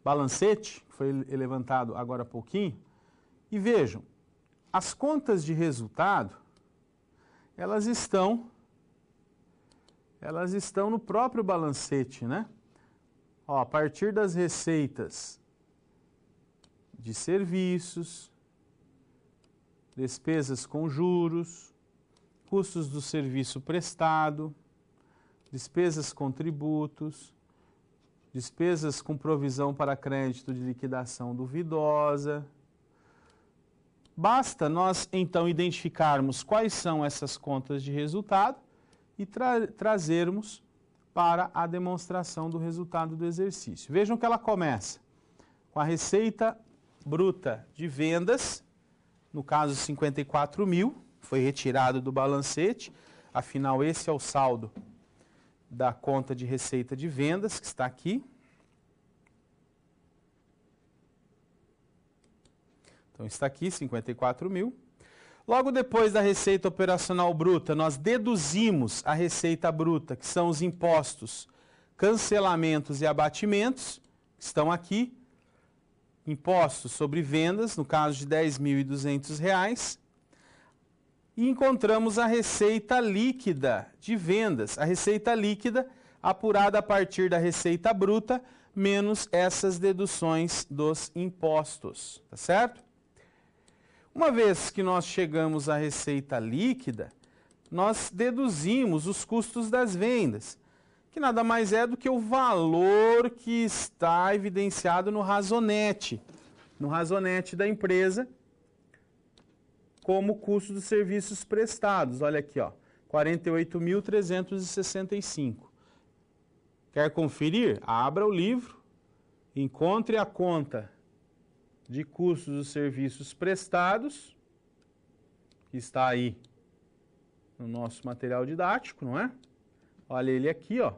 balancete, que foi levantado agora há pouquinho, e vejam, as contas de resultado, elas estão no próprio balancete, né? Ó, a partir das receitas de serviços, despesas com juros, custos do serviço prestado, despesas com tributos, despesas com provisão para crédito de liquidação duvidosa. Basta nós, então, identificarmos quais são essas contas de resultado e trazermos para a demonstração do resultado do exercício. Vejam que ela começa com a receita bruta de vendas, no caso 54 mil, foi retirado do balancete, afinal esse é o saldo da conta de receita de vendas, que está aqui. Então está aqui, 54 mil. Logo depois da receita operacional bruta, nós deduzimos a receita bruta, que são os impostos, cancelamentos e abatimentos, que estão aqui. Impostos sobre vendas, no caso de R$ 10.200. E encontramos a receita líquida de vendas. A receita líquida apurada a partir da receita bruta, menos essas deduções dos impostos, tá certo? Uma vez que nós chegamos à receita líquida, nós deduzimos os custos das vendas, que nada mais é do que o valor que está evidenciado no razonete da empresa, como custo dos serviços prestados. Olha aqui, ó, 48.365. Quer conferir? Abra o livro, encontre a conta de custos dos serviços prestados, que está aí no nosso material didático, não é? Olha ele aqui, ó.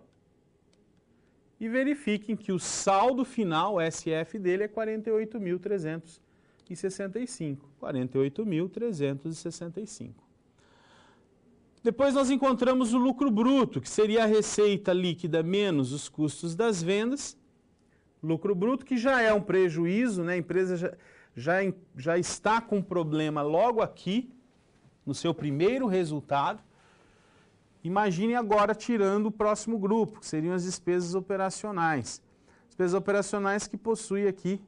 E verifiquem que o saldo final, o SF dele, é 48.365. 48.365. Depois nós encontramos o lucro bruto, que seria a receita líquida menos os custos das vendas. Lucro bruto que já é um prejuízo, né? A empresa já está com problema logo aqui, no seu primeiro resultado. Imagine agora tirando o próximo grupo, que seriam as despesas operacionais. Despesas operacionais que possuem aqui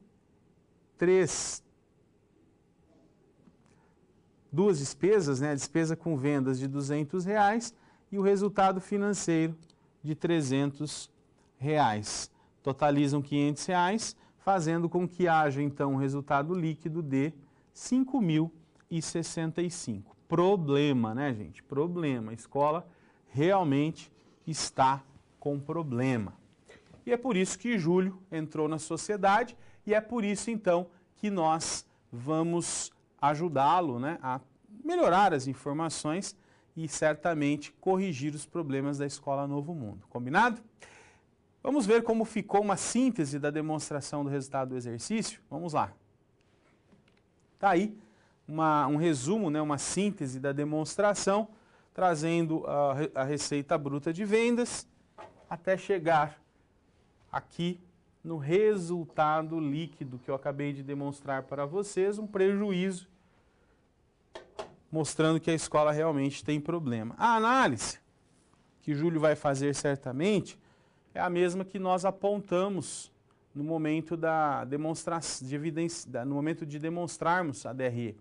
duas despesas, né? A despesa com vendas de R$200 e o resultado financeiro de R$300. Totalizam R$500, fazendo com que haja então um resultado líquido de 5.065. Problema, né, gente? Problema. A escola realmente está com problema. E é por isso que Júlio entrou na sociedade e é por isso então que nós vamos ajudá-lo, né, a melhorar as informações e certamente corrigir os problemas da Escola Novo Mundo. Combinado? Vamos ver como ficou uma síntese da demonstração do resultado do exercício? Vamos lá. Está aí um resumo, né, uma síntese da demonstração, trazendo a receita bruta de vendas, até chegar aqui no resultado líquido que eu acabei de demonstrar para vocês, um prejuízo, mostrando que a escola realmente tem problema. A análise que Júlio vai fazer certamente é a mesma que nós apontamos no momento no momento de demonstrarmos a DRE,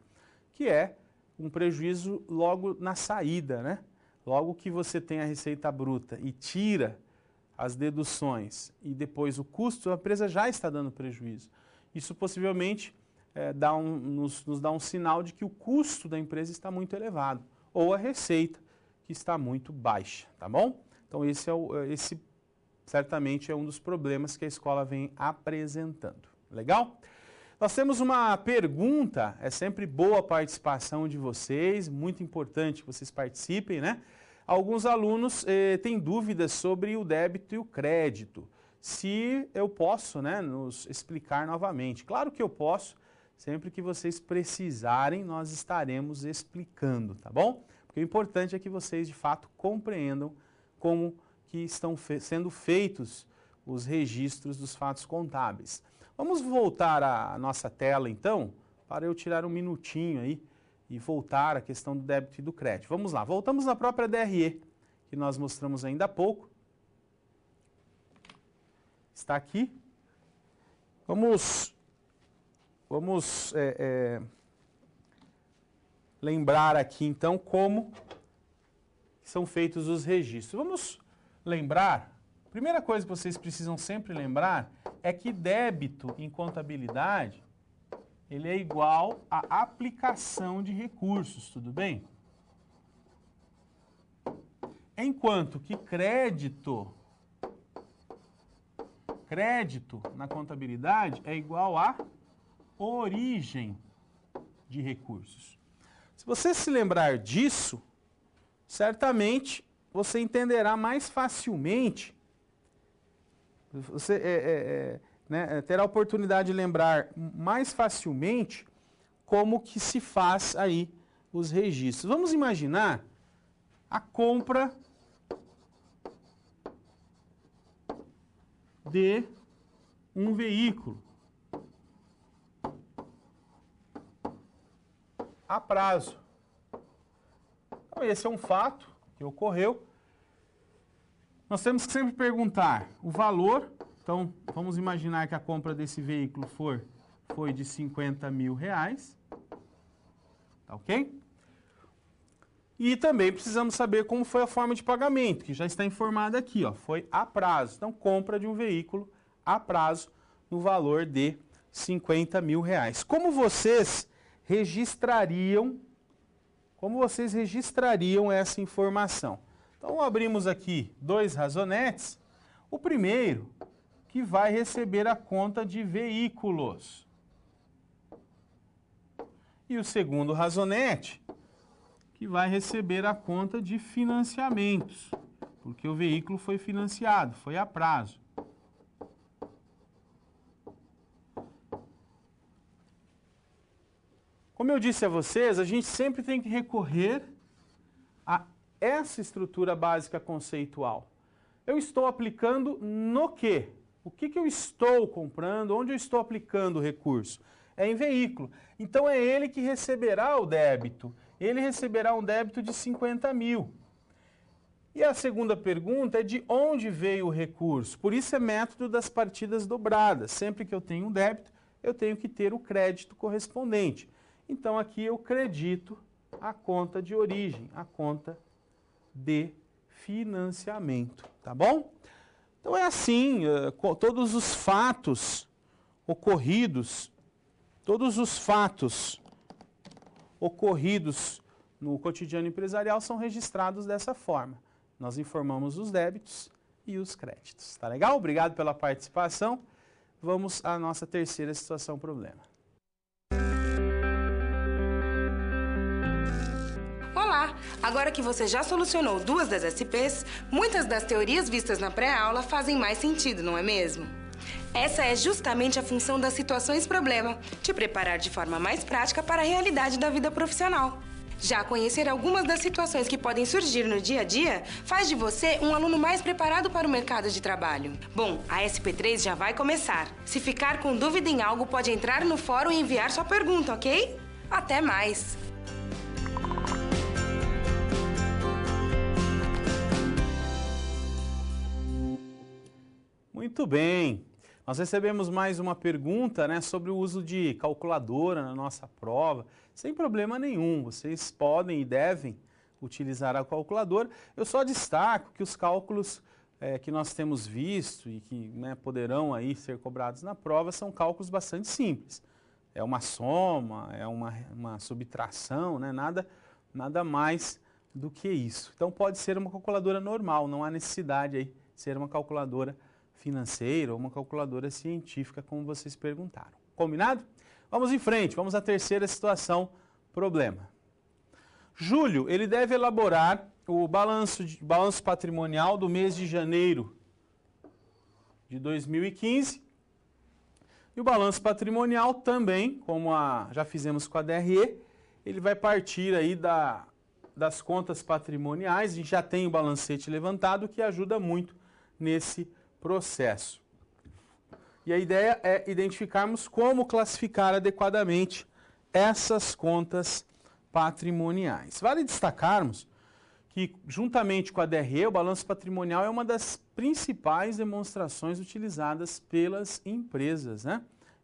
que é um prejuízo logo na saída, né? Logo que você tem a receita bruta e tira as deduções e depois o custo, a empresa já está dando prejuízo. Isso possivelmente nos dá um sinal de que o custo da empresa está muito elevado, ou a receita que está muito baixa, tá bom? Então esse certamente é um dos problemas que a escola vem apresentando. Legal? Nós temos uma pergunta, é sempre boa a participação de vocês, muito importante que vocês participem, né? Alguns alunos têm dúvidas sobre o débito e o crédito. Se eu posso, né, nos explicar novamente. Claro que eu posso, sempre que vocês precisarem, nós estaremos explicando, tá bom? Porque o importante é que vocês, de fato, compreendam como que estão sendo feitos os registros dos fatos contábeis. Vamos voltar à nossa tela, então, para eu tirar um minutinho aí e voltar à questão do débito e do crédito. Vamos lá, voltamos na própria DRE, que nós mostramos ainda há pouco. Está aqui. Vamos lembrar aqui, então, como são feitos os registros. Vamos lembrar, a primeira coisa que vocês precisam sempre lembrar é que débito em contabilidade, ele é igual à aplicação de recursos, tudo bem? Enquanto que crédito na contabilidade é igual à origem de recursos. Se você se lembrar disso, certamente você entenderá mais facilmente, você terá a oportunidade de lembrar mais facilmente como que se faz aí os registros. Vamos imaginar a compra de um veículo a prazo. Então, esse é um fato que ocorreu. Nós temos que sempre perguntar o valor. Então, vamos imaginar que a compra desse veículo foi de R$50 mil. Tá ok? E também precisamos saber como foi a forma de pagamento, que já está informada aqui, ó, foi a prazo. Então, compra de um veículo a prazo no valor de R$50 mil. Como vocês registrariam essa informação? Então, abrimos aqui dois razonetes. O primeiro, que vai receber a conta de veículos. E o segundo razonete, que vai receber a conta de financiamentos, porque o veículo foi financiado, foi a prazo. Como eu disse a vocês, a gente sempre tem que recorrer a essa estrutura básica conceitual. Eu estou aplicando no quê? O que eu estou comprando? Onde eu estou aplicando o recurso? É em veículo. Então é ele que receberá o débito. Ele receberá um débito de R$50 mil. E a segunda pergunta é de onde veio o recurso? Por isso é método das partidas dobradas. Sempre que eu tenho um débito, eu tenho que ter o crédito correspondente. Então aqui eu credito a conta de origem, a conta de financiamento, tá bom? Então é assim, todos os fatos ocorridos no cotidiano empresarial são registrados dessa forma. Nós informamos os débitos e os créditos. Tá legal? Obrigado pela participação. Vamos à nossa terceira situação problema. Olá! Agora que você já solucionou duas das SPs, muitas das teorias vistas na pré-aula fazem mais sentido, não é mesmo? Essa é justamente a função das situações problema, te preparar de forma mais prática para a realidade da vida profissional. Já conhecer algumas das situações que podem surgir no dia a dia faz de você um aluno mais preparado para o mercado de trabalho. Bom, a SP3 já vai começar. Se ficar com dúvida em algo, pode entrar no fórum e enviar sua pergunta, ok? Até mais! Muito bem. Nós recebemos mais uma pergunta, né, sobre o uso de calculadora na nossa prova. Sem problema nenhum, vocês podem e devem utilizar a calculadora. Eu só destaco que os cálculos que nós temos visto e que, né, poderão aí ser cobrados na prova são cálculos bastante simples. É uma soma, é uma subtração, né, nada mais do que isso. Então pode ser uma calculadora normal, não há necessidade aí de ser uma calculadora financeira ou uma calculadora científica, como vocês perguntaram. Combinado? Vamos em frente, vamos à terceira situação, problema. Júlio, ele deve elaborar o balanço patrimonial do mês de janeiro de 2015. E o balanço patrimonial também, como já fizemos com a DRE, ele vai partir aí das contas patrimoniais. A gente já tem o balancete levantado, que ajuda muito nesse processo. E a ideia é identificarmos como classificar adequadamente essas contas patrimoniais. Vale destacarmos que, juntamente com a DRE, o balanço patrimonial é uma das principais demonstrações utilizadas pelas empresas, né?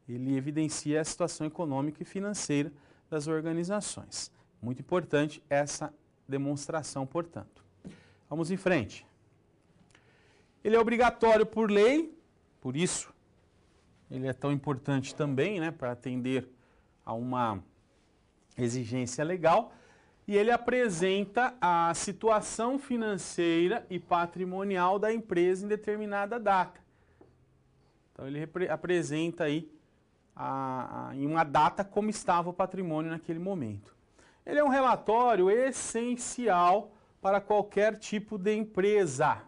Ele evidencia a situação econômica e financeira das organizações. Muito importante essa demonstração, portanto. Vamos em frente. Ele é obrigatório por lei, por isso ele é tão importante também, né, para atender a uma exigência legal, e ele apresenta a situação financeira e patrimonial da empresa em determinada data. Então ele apresenta aí em uma data como estava o patrimônio naquele momento. Ele é um relatório essencial para qualquer tipo de empresa.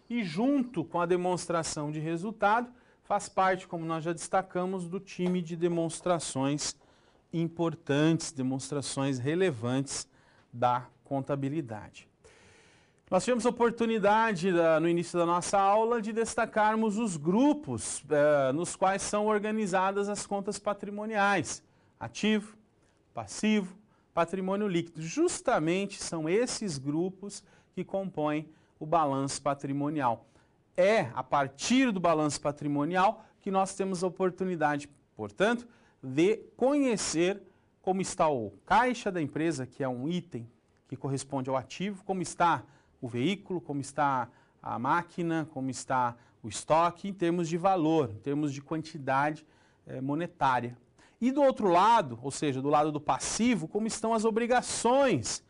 E junto com a demonstração de resultado, faz parte, como nós já destacamos, do time de demonstrações importantes, demonstrações relevantes da contabilidade. Nós tivemos a oportunidade, no início da nossa aula, de destacarmos os grupos nos quais são organizadas as contas patrimoniais: ativo, passivo, patrimônio líquido. Justamente são esses grupos que compõem o balanço patrimonial. É a partir do balanço patrimonial que nós temos a oportunidade, portanto, de conhecer como está o caixa da empresa, que é um item que corresponde ao ativo, como está o veículo, como está a máquina, como está o estoque, em termos de valor, em termos de quantidade monetária. E do outro lado, ou seja, do lado do passivo, como estão as obrigações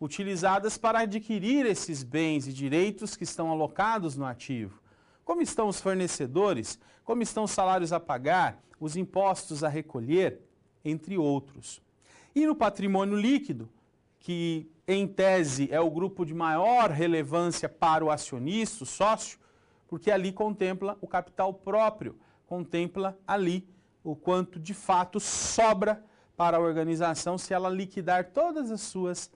utilizadas para adquirir esses bens e direitos que estão alocados no ativo. Como estão os fornecedores, como estão os salários a pagar, os impostos a recolher, entre outros. E no patrimônio líquido, que em tese é o grupo de maior relevância para o acionista, o sócio, porque ali contempla o capital próprio, contempla ali o quanto de fato sobra para a organização se ela liquidar todas as suas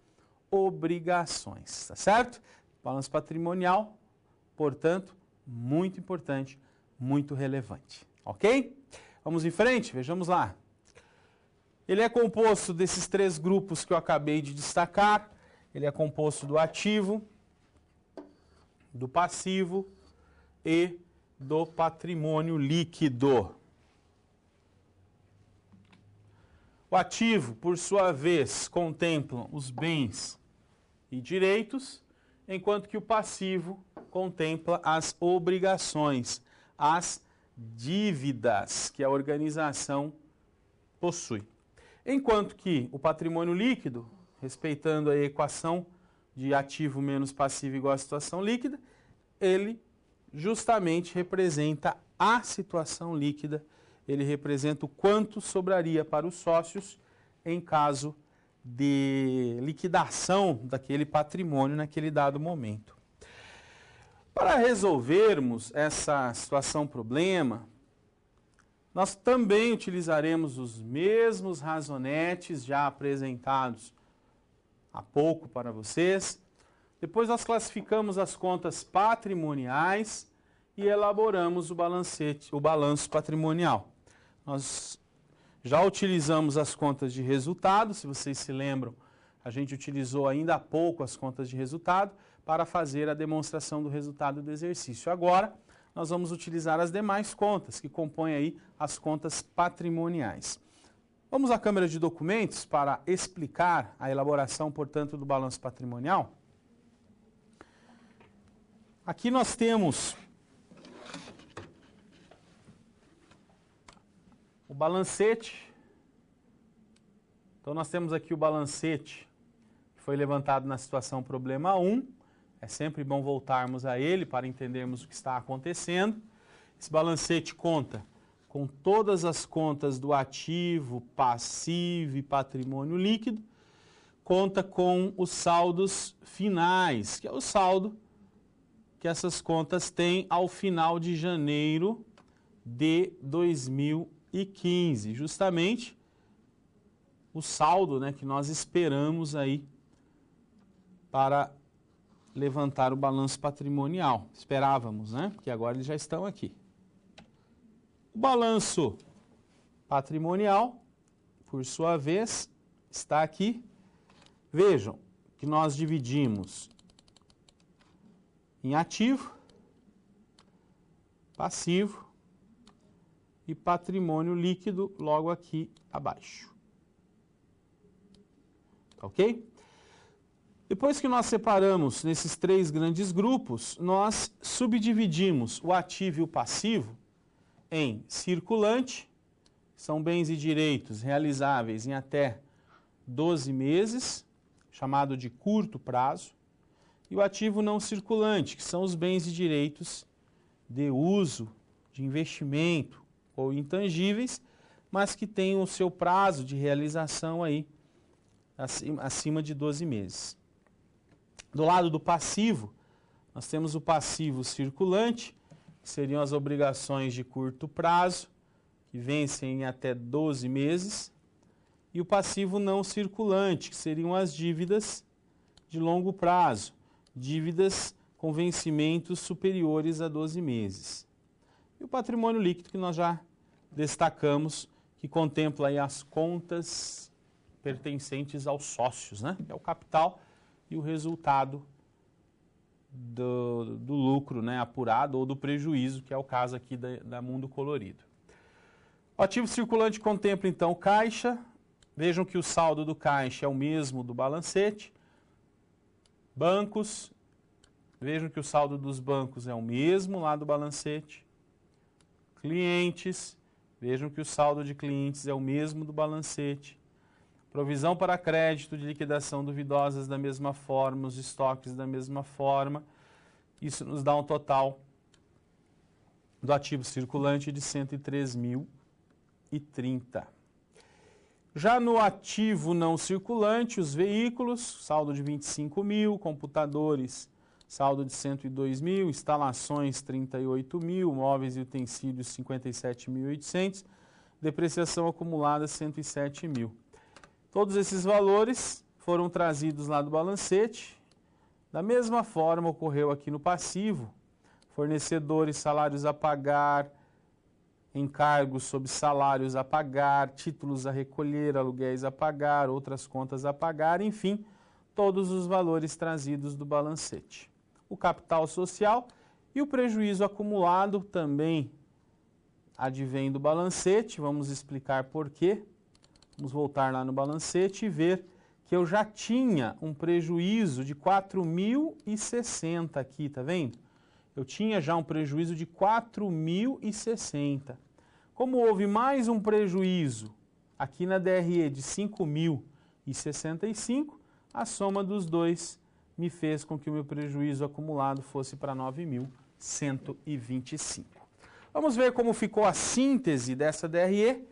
obrigações, tá certo? Balanço patrimonial, portanto, muito importante, muito relevante, ok? Vamos em frente, vejamos lá. Ele é composto desses três grupos que eu acabei de destacar. Ele é composto do ativo, do passivo e do patrimônio líquido. O ativo, por sua vez, contempla os bens e direitos, enquanto que o passivo contempla as obrigações, as dívidas que a organização possui. Enquanto que o patrimônio líquido, respeitando a equação de ativo menos passivo igual à situação líquida, ele justamente representa a situação líquida, ele representa o quanto sobraria para os sócios em caso de liquidação daquele patrimônio naquele dado momento. Para resolvermos essa situação-problema, nós também utilizaremos os mesmos razonetes já apresentados há pouco para vocês. Depois nós classificamos as contas patrimoniais e elaboramos o balanço patrimonial. Nós já utilizamos as contas de resultado, se vocês se lembram, a gente utilizou ainda há pouco as contas de resultado para fazer a demonstração do resultado do exercício. Agora, nós vamos utilizar as demais contas, que compõem aí as contas patrimoniais. Vamos à Câmara de Documentos para explicar a elaboração, portanto, do balanço patrimonial. Aqui nós temos o balancete. Então, nós temos aqui o balancete que foi levantado na situação problema 1. É sempre bom voltarmos a ele para entendermos o que está acontecendo. Esse balancete conta com todas as contas do ativo, passivo e patrimônio líquido. Conta com os saldos finais, que é o saldo que essas contas têm ao final de janeiro de 2015. Justamente o saldo, né, que nós esperamos aí para levantar o balanço patrimonial. Esperávamos, né? Porque agora eles já estão aqui. O balanço patrimonial, por sua vez, está aqui. Vejam que nós dividimos em ativo, passivo e patrimônio líquido logo aqui abaixo. Ok? Depois que nós separamos nesses três grandes grupos, nós subdividimos o ativo e o passivo em circulante, que são bens e direitos realizáveis em até 12 meses, chamado de curto prazo, e o ativo não circulante, que são os bens e direitos de uso, de investimento ou intangíveis, mas que têm o seu prazo de realização aí acima de 12 meses. Do lado do passivo, nós temos o passivo circulante, que seriam as obrigações de curto prazo, que vencem em até 12 meses, e o passivo não circulante, que seriam as dívidas de longo prazo, dívidas com vencimentos superiores a 12 meses. E o patrimônio líquido, que nós já destacamos, que contempla aí as contas pertencentes aos sócios, né? Que é o capital e o resultado do lucro, né, apurado ou do prejuízo, que é o caso aqui da Mundo Colorido. O ativo circulante contempla, então, caixa. Vejam que o saldo do caixa é o mesmo do balancete. Bancos. Vejam que o saldo dos bancos é o mesmo lá do balancete. Clientes. Vejam que o saldo de clientes é o mesmo do balancete. Provisão para crédito de liquidação duvidosas da mesma forma, os estoques da mesma forma. Isso nos dá um total do ativo circulante de 103.030. Já no ativo não circulante, os veículos, saldo de 25 mil, computadores, saldo de 102 mil, instalações 38 mil, móveis e utensílios 57.800, depreciação acumulada 107 mil. Todos esses valores foram trazidos lá do balancete. Da mesma forma ocorreu aqui no passivo, fornecedores, salários a pagar, encargos sobre salários a pagar, títulos a recolher, aluguéis a pagar, outras contas a pagar, enfim, todos os valores trazidos do balancete. O capital social e o prejuízo acumulado também advém do balancete, vamos explicar por quê. Vamos voltar lá no balancete e ver que eu já tinha um prejuízo de 4.060 aqui, tá vendo? Eu tinha já um prejuízo de 4.060. Como houve mais um prejuízo aqui na DRE de 5.065, a soma dos dois me fez com que o meu prejuízo acumulado fosse para 9.125. Vamos ver como ficou a síntese dessa DRE.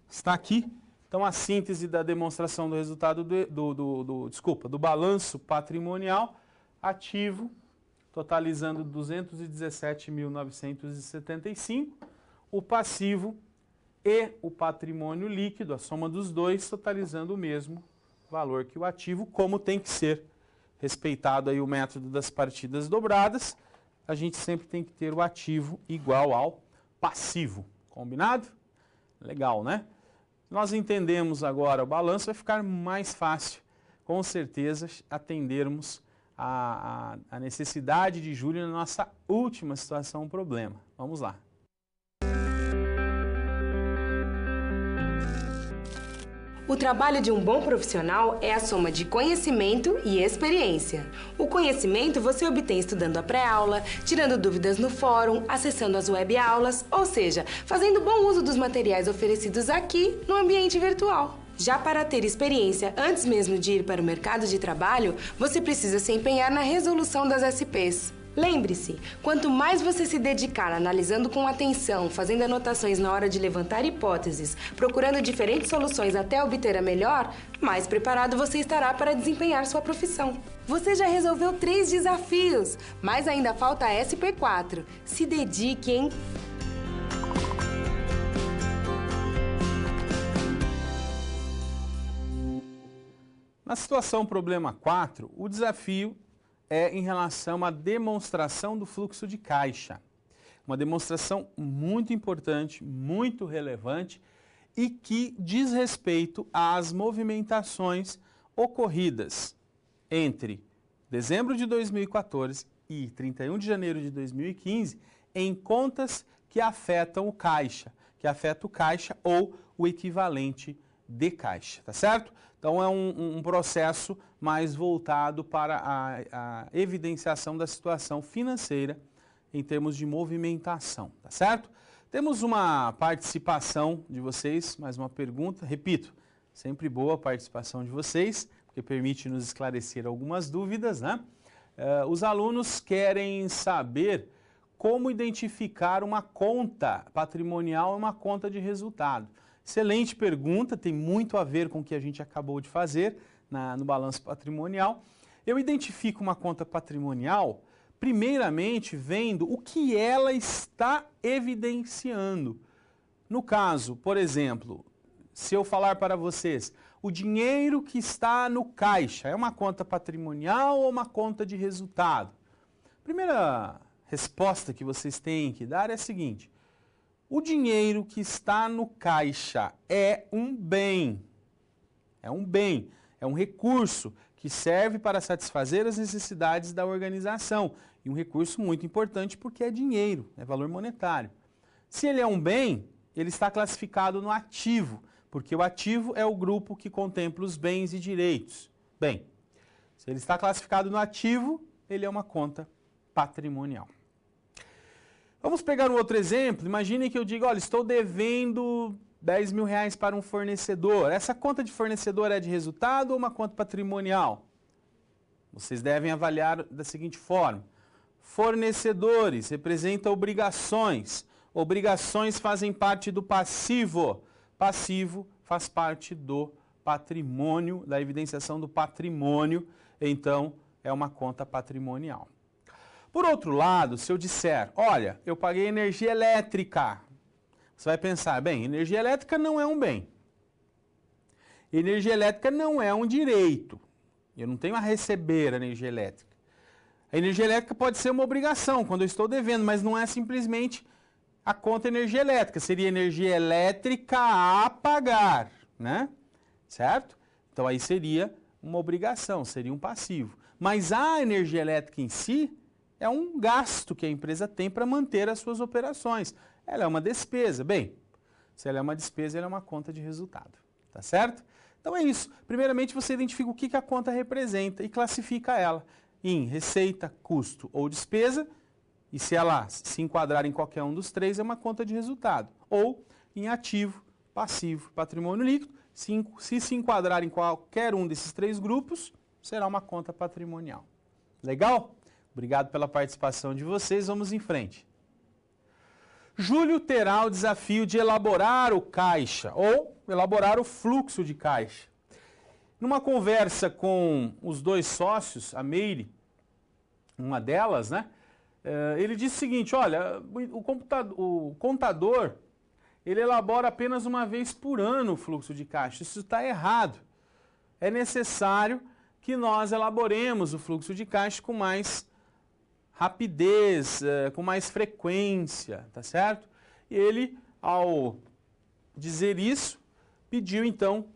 Está aqui, então, a síntese da demonstração do resultado do balanço patrimonial ativo, totalizando 217.975, o passivo e o patrimônio líquido, a soma dos dois, totalizando o mesmo valor que o ativo, como tem que ser. Respeitado aí o método das partidas dobradas, a gente sempre tem que ter o ativo igual ao passivo. Combinado? Legal, né? Nós entendemos agora o balanço, vai ficar mais fácil, com certeza, atendermos a necessidade de Júlio na nossa última situação, problema. Vamos lá. O trabalho de um bom profissional é a soma de conhecimento e experiência. O conhecimento você obtém estudando a pré-aula, tirando dúvidas no fórum, acessando as web-aulas, ou seja, fazendo bom uso dos materiais oferecidos aqui no ambiente virtual. Já para ter experiência antes mesmo de ir para o mercado de trabalho, você precisa se empenhar na resolução das SPs. Lembre-se, quanto mais você se dedicar analisando com atenção, fazendo anotações na hora de levantar hipóteses, procurando diferentes soluções até obter a melhor, mais preparado você estará para desempenhar sua profissão. Você já resolveu 3 desafios, mas ainda falta a SP4. Se dedique, hein? Na situação problema 4, o desafio é em relação à demonstração do fluxo de caixa. Uma demonstração muito importante, muito relevante e que diz respeito às movimentações ocorridas entre dezembro de 2014 e 31 de janeiro de 2015 em contas que afetam o caixa, ou o equivalente de caixa, tá certo? Então é um processo mais voltado para a evidenciação da situação financeira em termos de movimentação, tá certo? Temos uma participação de vocês, mais uma pergunta, repito, sempre boa a participação de vocês, porque permite nos esclarecer algumas dúvidas, né? Os alunos querem saber como identificar uma conta patrimonial e uma conta de resultado. Excelente pergunta, tem muito a ver com o que a gente acabou de fazer no balanço patrimonial. Eu identifico uma conta patrimonial, primeiramente, vendo o que ela está evidenciando. No caso, por exemplo, se eu falar para vocês, o dinheiro que está no caixa é uma conta patrimonial ou uma conta de resultado? Primeira resposta que vocês têm que dar é a seguinte: o dinheiro que está no caixa é um bem. É um bem, é um recurso que serve para satisfazer as necessidades da organização. E um recurso muito importante porque é dinheiro, é valor monetário. Se ele é um bem, ele está classificado no ativo, porque o ativo é o grupo que contempla os bens e direitos. Bem, se ele está classificado no ativo, ele é uma conta patrimonial. Vamos pegar um outro exemplo. Imagine que eu diga, olha, estou devendo 10 mil reais para um fornecedor. Essa conta de fornecedor é de resultado ou uma conta patrimonial? Vocês devem avaliar da seguinte forma. Fornecedores representam obrigações. Obrigações fazem parte do passivo. Passivo faz parte do patrimônio, da evidenciação do patrimônio. Então, é uma conta patrimonial. Por outro lado, se eu disser, olha, eu paguei energia elétrica, você vai pensar, bem, energia elétrica não é um bem. Energia elétrica não é um direito. Eu não tenho a receber energia elétrica. A energia elétrica pode ser uma obrigação quando eu estou devendo, mas não é simplesmente a conta energia elétrica. Seria energia elétrica a pagar, né? Certo? Então aí seria uma obrigação, seria um passivo. Mas a energia elétrica em si é um gasto que a empresa tem para manter as suas operações. Ela é uma despesa. Bem, se ela é uma despesa, ela é uma conta de resultado. Tá certo? Então é isso. Primeiramente, você identifica o que a conta representa e classifica ela em receita, custo ou despesa. E se ela se enquadrar em qualquer um dos três, é uma conta de resultado. Ou em ativo, passivo, patrimônio líquido. Se enquadrar em qualquer um desses três grupos, será uma conta patrimonial. Legal? Obrigado pela participação de vocês. Vamos em frente. Júlio terá o desafio de elaborar o caixa ou elaborar o fluxo de caixa. Numa conversa com os dois sócios, a Meire, uma delas, né? Ele disse o seguinte, olha, o contador, ele elabora apenas uma vez por ano o fluxo de caixa. Isso está errado. É necessário que nós elaboremos o fluxo de caixa com mais rapidez, com mais frequência, tá certo? E ele, ao dizer isso, pediu então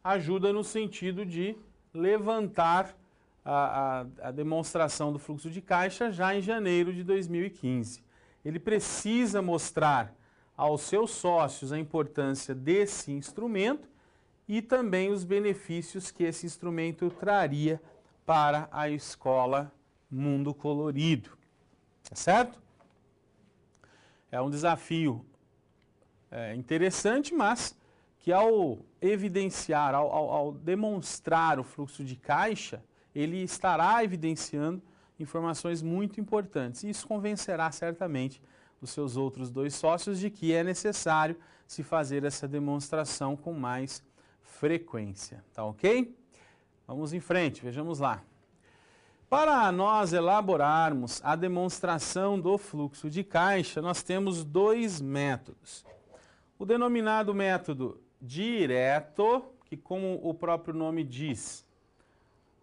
ajuda no sentido de levantar a demonstração do fluxo de caixa já em janeiro de 2015. Ele precisa mostrar aos seus sócios a importância desse instrumento e também os benefícios que esse instrumento traria para a escola Mundo Colorido. Tá certo? É um desafio interessante, mas que ao evidenciar, ao demonstrar o fluxo de caixa, ele estará evidenciando informações muito importantes. E isso convencerá certamente os seus outros dois sócios de que é necessário se fazer essa demonstração com mais frequência. Tá ok? Vamos em frente, vejamos lá. Para nós elaborarmos a demonstração do fluxo de caixa, nós temos dois métodos. O denominado método direto, que, como o próprio nome diz,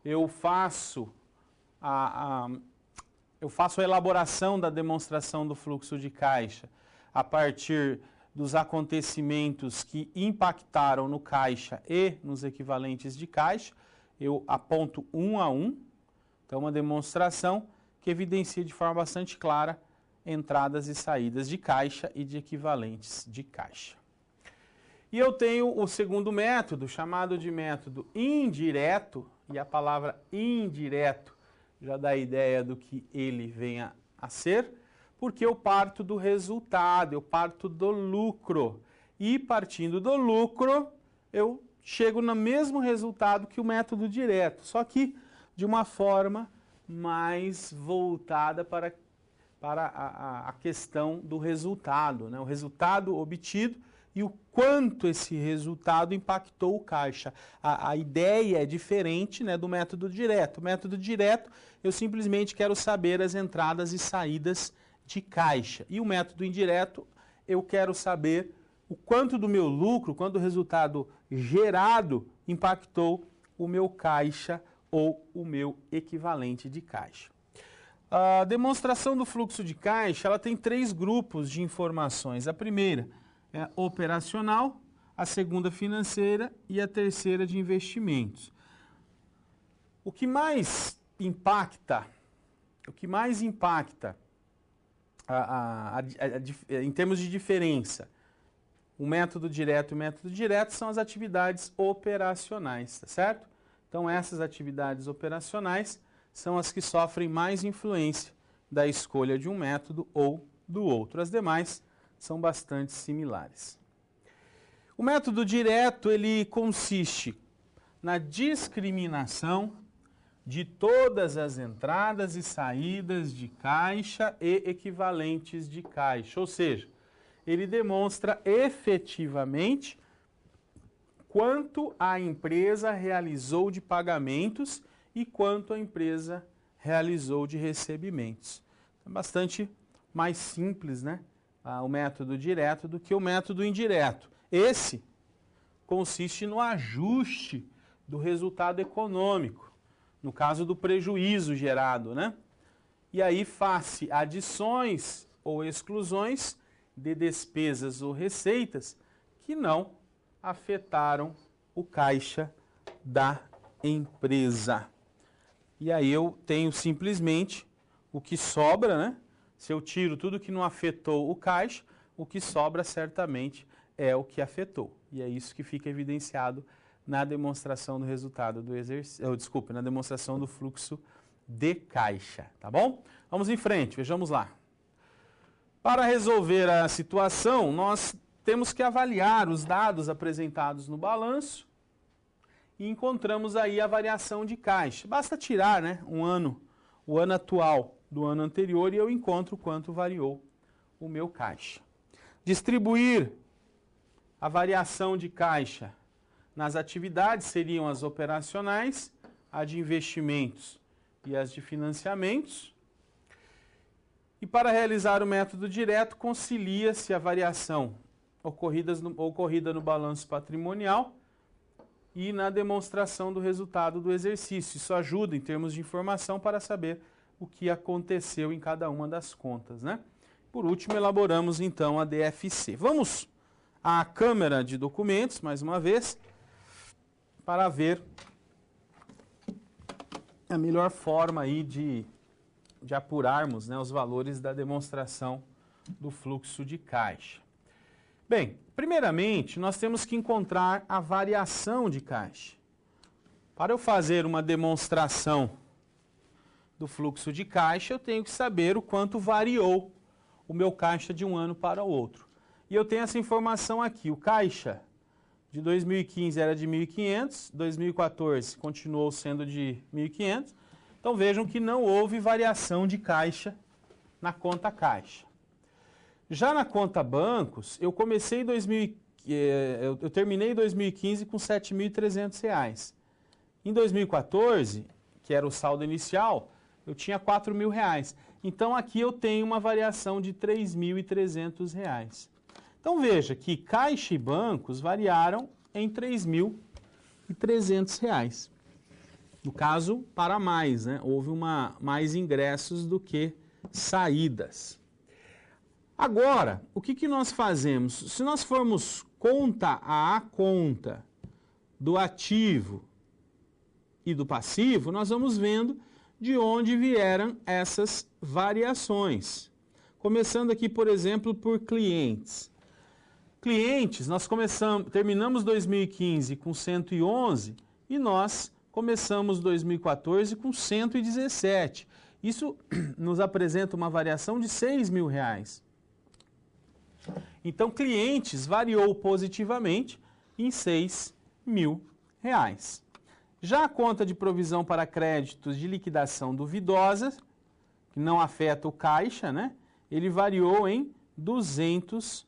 eu faço a elaboração da demonstração do fluxo de caixa a partir dos acontecimentos que impactaram no caixa e nos equivalentes de caixa. Eu aponto um a um. Então, uma demonstração que evidencia de forma bastante clara entradas e saídas de caixa e de equivalentes de caixa. E eu tenho o segundo método, chamado de método indireto, e a palavra indireto já dá a ideia do que ele venha a ser, porque eu parto do resultado, eu parto do lucro. E partindo do lucro, eu chego no mesmo resultado que o método direto, só que de uma forma mais voltada para a questão do resultado, né? O resultado obtido e o quanto esse resultado impactou o caixa. A ideia é diferente, né, do método direto. O método direto, eu simplesmente quero saber as entradas e saídas de caixa. E o método indireto, eu quero saber o quanto do meu lucro, quanto do resultado gerado impactou o meu caixa ou o meu equivalente de caixa. A demonstração do fluxo de caixa, ela tem 3 grupos de informações. A primeira é operacional, a segunda financeira e a terceira de investimentos. O que mais impacta em termos de diferença, o método direto e o método direto são as atividades operacionais, tá certo? Então essas atividades operacionais são as que sofrem mais influência da escolha de um método ou do outro. As demais são bastante similares. O método direto, ele consiste na discriminação de todas as entradas e saídas de caixa e equivalentes de caixa, ou seja, ele demonstra efetivamente quanto a empresa realizou de pagamentos e quanto a empresa realizou de recebimentos. É bastante mais simples, né? O método direto do que o método indireto. Esse consiste no ajuste do resultado econômico, no caso do prejuízo gerado, né? E aí faz-se adições ou exclusões de despesas ou receitas que não afetaram o caixa da empresa. E aí eu tenho simplesmente o que sobra, né? Se eu tiro tudo que não afetou o caixa, o que sobra certamente é o que afetou. E é isso que fica evidenciado na demonstração do resultado do exercício, na demonstração do fluxo de caixa, tá bom? Vamos em frente, vejamos lá. Para resolver a situação, nós temos que avaliar os dados apresentados no balanço e encontramos aí a variação de caixa. Basta tirar, né, o ano atual do ano anterior e eu encontro quanto variou o meu caixa. Distribuir a variação de caixa nas atividades seriam as operacionais, a de investimentos e as de financiamentos. E para realizar o método direto, concilia-se a variação ocorrida no balanço patrimonial e na demonstração do resultado do exercício. Isso ajuda em termos de informação para saber o que aconteceu em cada uma das contas, né? Por último, elaboramos então a DFC. Vamos à câmera de documentos, mais uma vez, para ver a melhor forma aí de apurarmos, né, os valores da demonstração do fluxo de caixa. Bem, primeiramente, nós temos que encontrar a variação de caixa. Para eu fazer uma demonstração do fluxo de caixa, eu tenho que saber o quanto variou o meu caixa de um ano para o outro. E eu tenho essa informação aqui. O caixa de 2015 era de 1.500, 2014 continuou sendo de 1.500. Então vejam que não houve variação de caixa na conta caixa. Já na conta bancos, eu terminei 2015 com R$ 7.300. Em 2014, que era o saldo inicial, eu tinha R$ 4.000. Então aqui eu tenho uma variação de R$ 3.300. Então veja que caixa e bancos variaram em R$ 3.300. R$ No caso, para mais, né? Houve mais ingressos do que saídas. Agora, o que nós fazemos? Se nós formos conta a conta do ativo e do passivo, nós vamos vendo de onde vieram essas variações. Começando aqui, por exemplo, por clientes. Clientes, nós terminamos 2015 com 111 e nós começamos 2014 com 117. Isso nos apresenta uma variação de R$ 6.000. Então, clientes variou positivamente em R$ 6.000. Já a conta de provisão para créditos de liquidação duvidosa, que não afeta o caixa, né? Ele variou em R$ 200.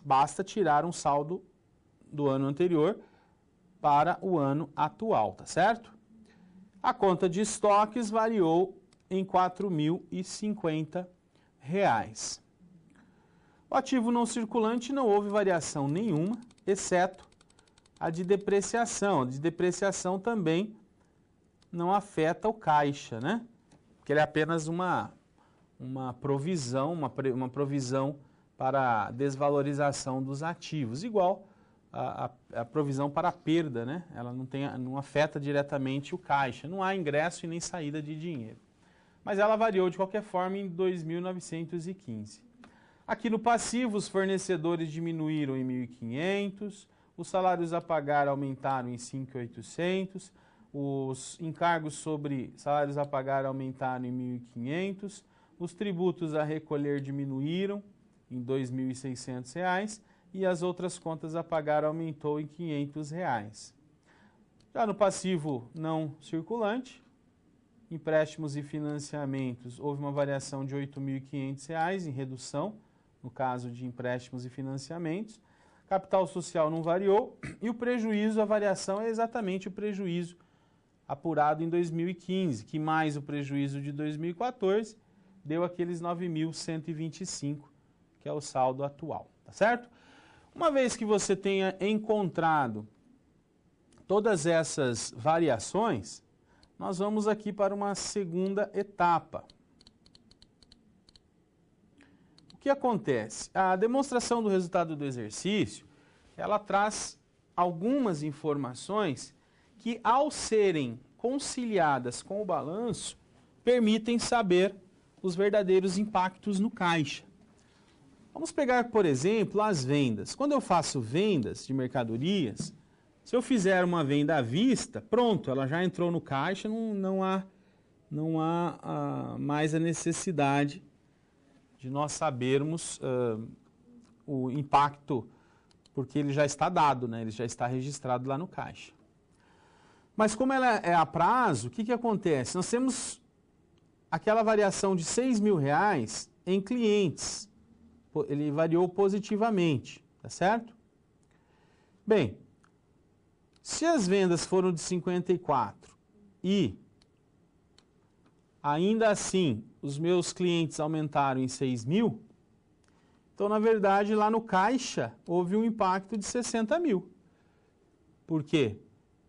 Basta tirar um saldo do ano anterior para o ano atual, tá certo? A conta de estoques variou em R$ 4.050. O ativo não circulante não houve variação nenhuma, exceto a de depreciação. A de depreciação também não afeta o caixa, né? Porque ele é apenas uma provisão, uma provisão para desvalorização dos ativos, igual a provisão para a perda, né? Ela não afeta diretamente o caixa, não há ingresso e nem saída de dinheiro. Mas ela variou de qualquer forma em 2.915. Aqui no passivo, os fornecedores diminuíram em 1.500, os salários a pagar aumentaram em 5.800, os encargos sobre salários a pagar aumentaram em 1.500, os tributos a recolher diminuíram em R$ 2.600 e as outras contas a pagar aumentou em R$ 500. Já no passivo não circulante, empréstimos e financiamentos, houve uma variação de R$ 8.500 em redução, no caso de empréstimos e financiamentos. Capital social não variou e o prejuízo, a variação é exatamente o prejuízo apurado em 2015, que mais o prejuízo de 2014 deu aqueles 9.125, que é o saldo atual, tá certo? Uma vez que você tenha encontrado todas essas variações, nós vamos aqui para uma segunda etapa. O que acontece? A demonstração do resultado do exercício, ela traz algumas informações que, ao serem conciliadas com o balanço, permitem saber os verdadeiros impactos no caixa. Vamos pegar, por exemplo, as vendas. Quando eu faço vendas de mercadorias, se eu fizer uma venda à vista, pronto, ela já entrou no caixa, não há mais a necessidade de nós sabermos o impacto, porque ele já está dado, né? Ele já está registrado lá no caixa. Mas como ela é a prazo, o que acontece? Nós temos aquela variação de R$ 6.000 em clientes. Ele variou positivamente, tá certo? Bem, se as vendas foram de 54 e ainda assim os meus clientes aumentaram em 6.000, então na verdade lá no caixa houve um impacto de 60.000. Por quê?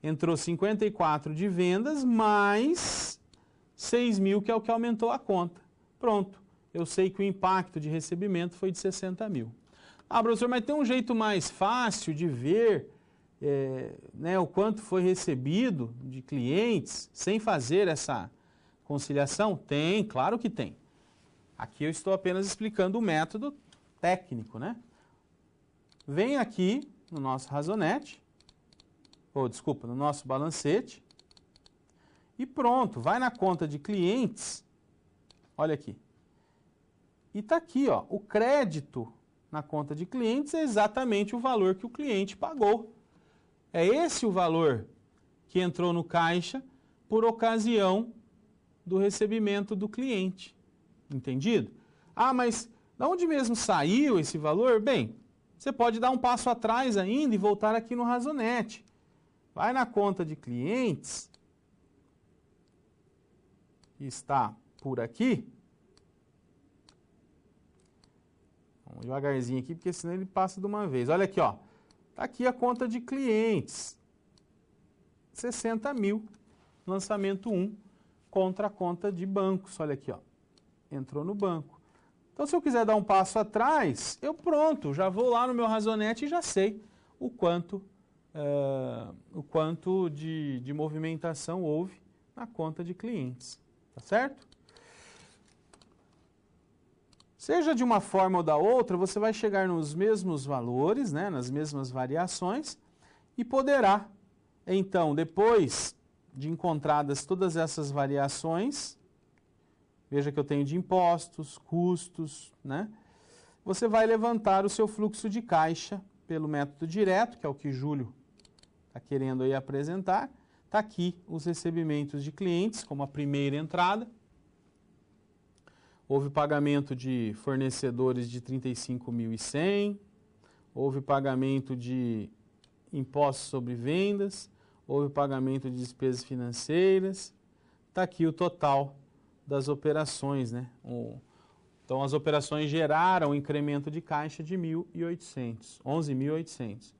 Entrou 54 de vendas mais 6.000, que é o que aumentou a conta. Pronto, eu sei que o impacto de recebimento foi de 60.000. Ah, professor, mas tem um jeito mais fácil de ver o quanto foi recebido de clientes sem fazer essa conciliação? Tem, claro que tem. Aqui eu estou apenas explicando o método técnico, né? Vem aqui no nosso razonete, no nosso balancete, e pronto, vai na conta de clientes, olha aqui. E está aqui, ó, o crédito na conta de clientes é exatamente o valor que o cliente pagou. É esse o valor que entrou no caixa por ocasião do recebimento do cliente. Entendido? Ah, mas de onde mesmo saiu esse valor? Bem, você pode dar um passo atrás ainda e voltar aqui no razonete. Vai na conta de clientes, que está por aqui. Vamos devagarzinho aqui, porque senão ele passa de uma vez. Olha aqui, ó. Está aqui a conta de clientes. 60 mil, lançamento 1, contra a conta de bancos. Olha aqui, ó, entrou no banco. Então, se eu quiser dar um passo atrás, eu pronto, já vou lá no meu Razonete e já sei o quanto de movimentação houve na conta de clientes, tá certo? Seja de uma forma ou da outra, você vai chegar nos mesmos valores, né, nas mesmas variações, e poderá, então, depois de encontradas todas essas variações, veja que eu tenho de impostos, custos, né? Você vai levantar o seu fluxo de caixa pelo método direto, que é o que Júlio está querendo aí apresentar. Está aqui os recebimentos de clientes, como a primeira entrada. Houve pagamento de fornecedores de 35.100, houve pagamento de impostos sobre vendas, houve pagamento de despesas financeiras. Está aqui o total das operações, né? Então, as operações geraram um incremento de caixa de 1.800, 11.800.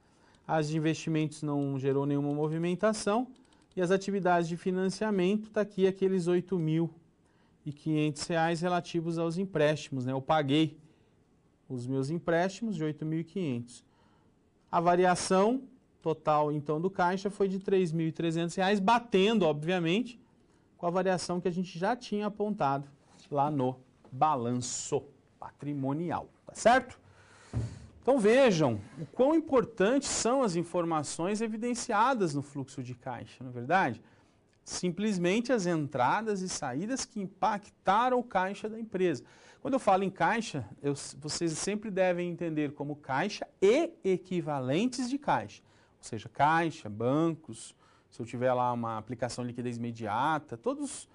As de investimentos não gerou nenhuma movimentação e as atividades de financiamento, está aqui aqueles R$ 8.500 relativos aos empréstimos, né? Eu paguei os meus empréstimos de R$ 8.500. A variação total, então, do caixa foi de R$ 3.300, batendo, obviamente, com a variação que a gente já tinha apontado lá no balanço patrimonial, tá certo? Então vejam o quão importantes são as informações evidenciadas no fluxo de caixa, não é verdade? Simplesmente as entradas e saídas que impactaram o caixa da empresa. Quando eu falo em caixa, vocês sempre devem entender como caixa e equivalentes de caixa, ou seja, caixa, bancos. Se eu tiver lá uma aplicação de liquidez imediata, todas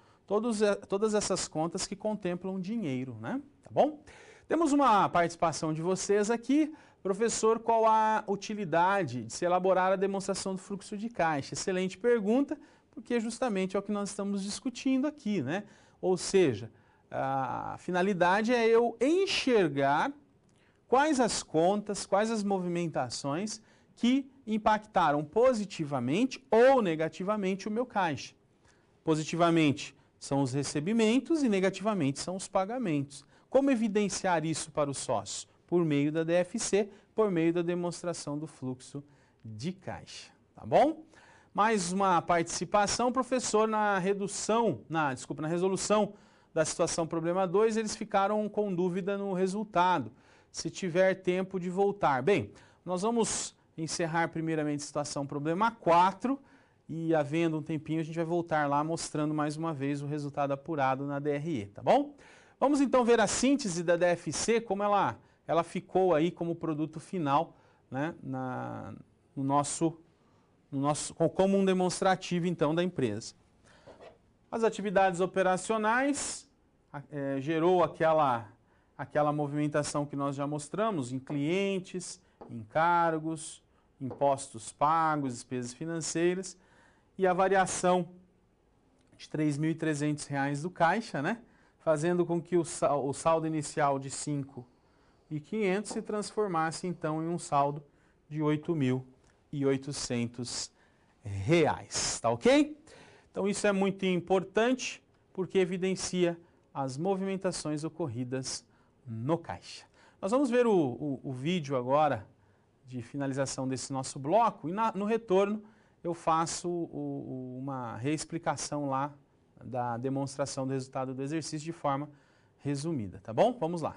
essas contas que contemplam dinheiro, né? Tá bom? Temos uma participação de vocês aqui. Professor, qual a utilidade de se elaborar a demonstração do fluxo de caixa? Excelente pergunta, porque justamente é o que nós estamos discutindo aqui, né? Ou seja, a finalidade é eu enxergar quais as contas, quais as movimentações que impactaram positivamente ou negativamente o meu caixa. Positivamente são os recebimentos e negativamente são os pagamentos. Como evidenciar isso para o sócio? Por meio da DFC, por meio da demonstração do fluxo de caixa, tá bom? Mais uma participação, professor, na resolução da situação problema 2, eles ficaram com dúvida no resultado, se tiver tempo de voltar. Bem, nós vamos encerrar primeiramente a situação problema 4 e, havendo um tempinho, a gente vai voltar lá mostrando mais uma vez o resultado apurado na DRE, tá bom? Vamos então ver a síntese da DFC, como ela ficou aí como produto final, né, como um demonstrativo então da empresa. As atividades operacionais gerou aquela movimentação que nós já mostramos em clientes, encargos, impostos pagos, despesas financeiras e a variação de R$ 3.300 do caixa, né? Fazendo com que o saldo inicial de R$ 5.500 se transformasse então em um saldo de R$ 8.800, tá ok? Então isso é muito importante porque evidencia as movimentações ocorridas no caixa. Nós vamos ver o vídeo agora de finalização desse nosso bloco e no retorno eu faço uma reexplicação lá da demonstração do resultado do exercício de forma resumida, tá bom? Vamos lá.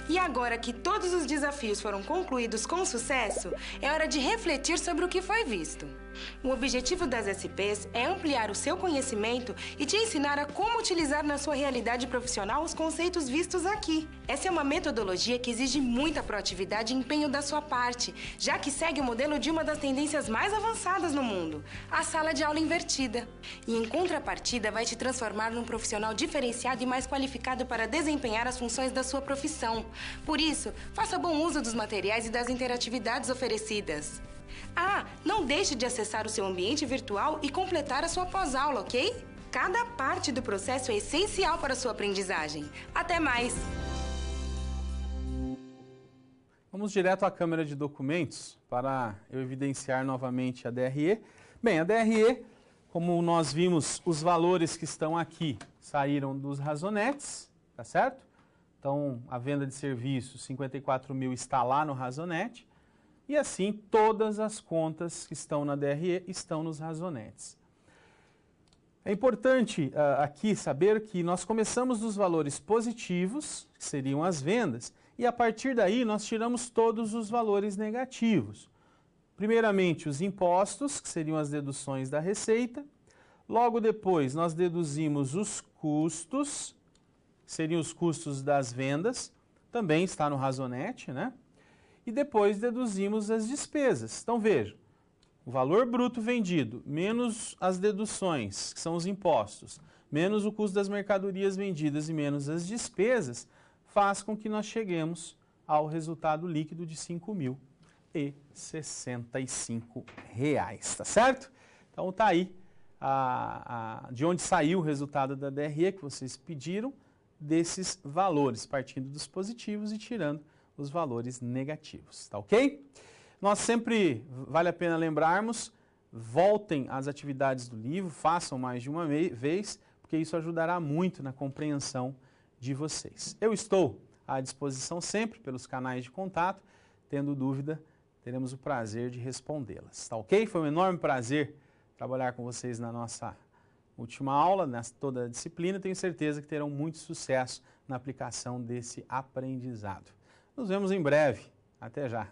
E agora que todos os desafios foram concluídos com sucesso, é hora de refletir sobre o que foi visto. O objetivo das SPs é ampliar o seu conhecimento e te ensinar a como utilizar na sua realidade profissional os conceitos vistos aqui. Essa é uma metodologia que exige muita proatividade e empenho da sua parte, já que segue o modelo de uma das tendências mais avançadas no mundo, a sala de aula invertida. E em contrapartida, vai te transformar num profissional diferenciado e mais qualificado para desempenhar as funções da sua profissão. Por isso, faça bom uso dos materiais e das interatividades oferecidas. Ah, não deixe de acessar o seu ambiente virtual e completar a sua pós-aula, ok? Cada parte do processo é essencial para a sua aprendizagem. Até mais! Vamos direto à câmera de documentos para eu evidenciar novamente a DRE. Bem, a DRE, como nós vimos, os valores que estão aqui saíram dos razonetes, tá certo? Então, a venda de serviços, 54 mil está lá no razonete. E assim, todas as contas que estão na DRE estão nos razonetes. É importante aqui saber que nós começamos dos valores positivos, que seriam as vendas, e a partir daí nós tiramos todos os valores negativos. Primeiramente, os impostos, que seriam as deduções da receita. Logo depois, nós deduzimos os custos, que seriam os custos das vendas, também está no razonete, né? E depois deduzimos as despesas. Então veja, o valor bruto vendido, menos as deduções, que são os impostos, menos o custo das mercadorias vendidas e menos as despesas, faz com que nós cheguemos ao resultado líquido de R$ 5.065, tá certo? Então tá aí de onde saiu o resultado da DRE que vocês pediram, desses valores, partindo dos positivos e tirando os valores negativos, tá ok? Nós sempre, vale a pena lembrarmos, voltem às atividades do livro, façam mais de uma vez, porque isso ajudará muito na compreensão de vocês. Eu estou à disposição sempre pelos canais de contato, tendo dúvida, teremos o prazer de respondê-las, tá ok? Foi um enorme prazer trabalhar com vocês na nossa última aula, nessa toda a disciplina, tenho certeza que terão muito sucesso na aplicação desse aprendizado. Nos vemos em breve, até já!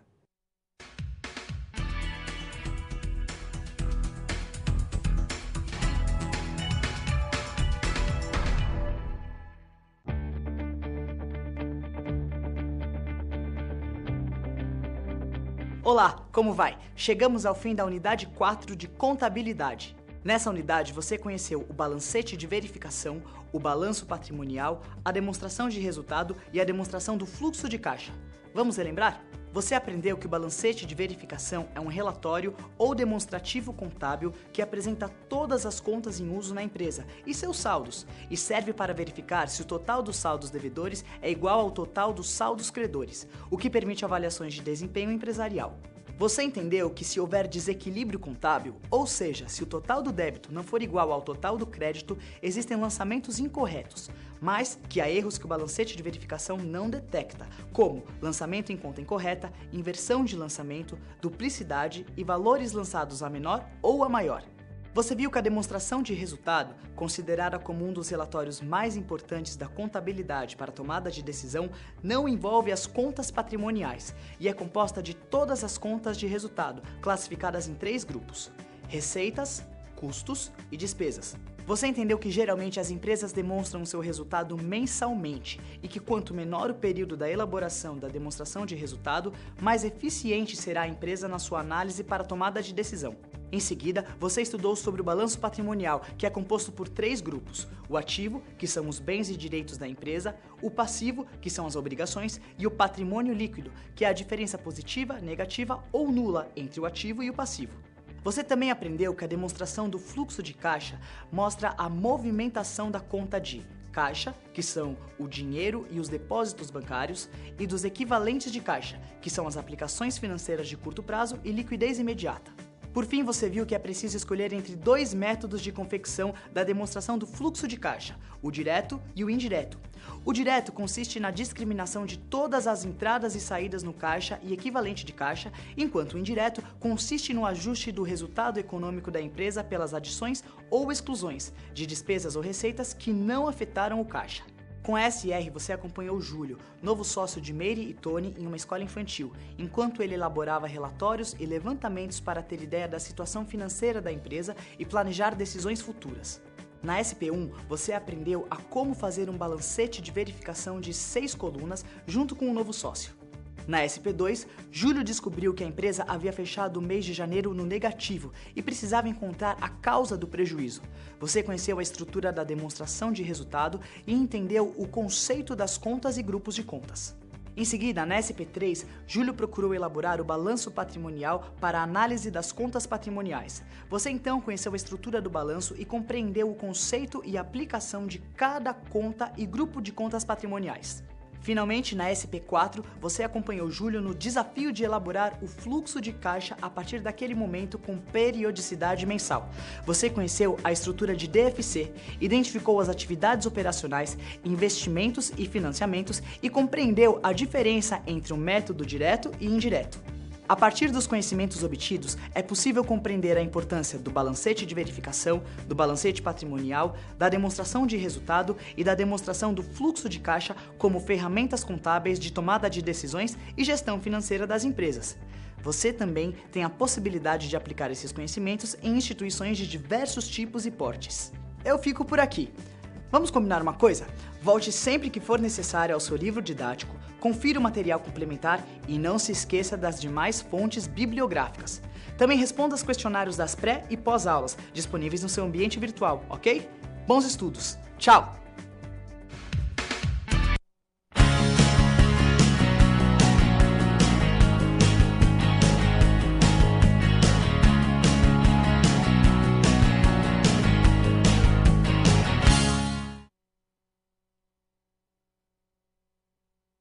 Olá, como vai? Chegamos ao fim da unidade 4 de contabilidade. Nessa unidade você conheceu o balancete de verificação, o balanço patrimonial, a demonstração de resultado e a demonstração do fluxo de caixa. Vamos relembrar? Você aprendeu que o balancete de verificação é um relatório ou demonstrativo contábil que apresenta todas as contas em uso na empresa e seus saldos, e serve para verificar se o total dos saldos devedores é igual ao total dos saldos credores, o que permite avaliações de desempenho empresarial. Você entendeu que se houver desequilíbrio contábil, ou seja, se o total do débito não for igual ao total do crédito, existem lançamentos incorretos, mas que há erros que o balancete de verificação não detecta, como lançamento em conta incorreta, inversão de lançamento, duplicidade e valores lançados a menor ou a maior. Você viu que a demonstração de resultado, considerada como um dos relatórios mais importantes da contabilidade para a tomada de decisão, não envolve as contas patrimoniais e é composta de todas as contas de resultado, classificadas em 3 grupos: receitas, custos e despesas. Você entendeu que geralmente as empresas demonstram seu resultado mensalmente e que quanto menor o período da elaboração da demonstração de resultado, mais eficiente será a empresa na sua análise para a tomada de decisão. Em seguida, você estudou sobre o balanço patrimonial, que é composto por 3 grupos: o ativo, que são os bens e direitos da empresa, o passivo, que são as obrigações, e o patrimônio líquido, que é a diferença positiva, negativa ou nula entre o ativo e o passivo. Você também aprendeu que a demonstração do fluxo de caixa mostra a movimentação da conta de caixa, que são o dinheiro e os depósitos bancários, e dos equivalentes de caixa, que são as aplicações financeiras de curto prazo e liquidez imediata. Por fim, você viu que é preciso escolher entre 2 métodos de confecção da demonstração do fluxo de caixa, o direto e o indireto. O direto consiste na discriminação de todas as entradas e saídas no caixa e equivalente de caixa, enquanto o indireto consiste no ajuste do resultado econômico da empresa pelas adições ou exclusões de despesas ou receitas que não afetaram o caixa. Com a SR, você acompanhou Júlio, novo sócio de Meire e Tony, em uma escola infantil, enquanto ele elaborava relatórios e levantamentos para ter ideia da situação financeira da empresa e planejar decisões futuras. Na SP1, você aprendeu a como fazer um balancete de verificação de 6 colunas junto com um novo sócio. Na SP2, Júlio descobriu que a empresa havia fechado o mês de janeiro no negativo e precisava encontrar a causa do prejuízo. Você conheceu a estrutura da demonstração de resultado e entendeu o conceito das contas e grupos de contas. Em seguida, na SP3, Júlio procurou elaborar o balanço patrimonial para a análise das contas patrimoniais. Você então conheceu a estrutura do balanço e compreendeu o conceito e aplicação de cada conta e grupo de contas patrimoniais. Finalmente, na SP4, você acompanhou Júlio no desafio de elaborar o fluxo de caixa a partir daquele momento com periodicidade mensal. Você conheceu a estrutura de DFC, identificou as atividades operacionais, investimentos e financiamentos e compreendeu a diferença entre o método direto e indireto. A partir dos conhecimentos obtidos, é possível compreender a importância do balancete de verificação, do balancete patrimonial, da demonstração de resultado e da demonstração do fluxo de caixa como ferramentas contábeis de tomada de decisões e gestão financeira das empresas. Você também tem a possibilidade de aplicar esses conhecimentos em instituições de diversos tipos e portes. Eu fico por aqui. Vamos combinar uma coisa? Volte sempre que for necessário ao seu livro didático, confira o material complementar e não se esqueça das demais fontes bibliográficas. Também responda aos questionários das pré e pós-aulas, disponíveis no seu ambiente virtual, ok? Bons estudos! Tchau!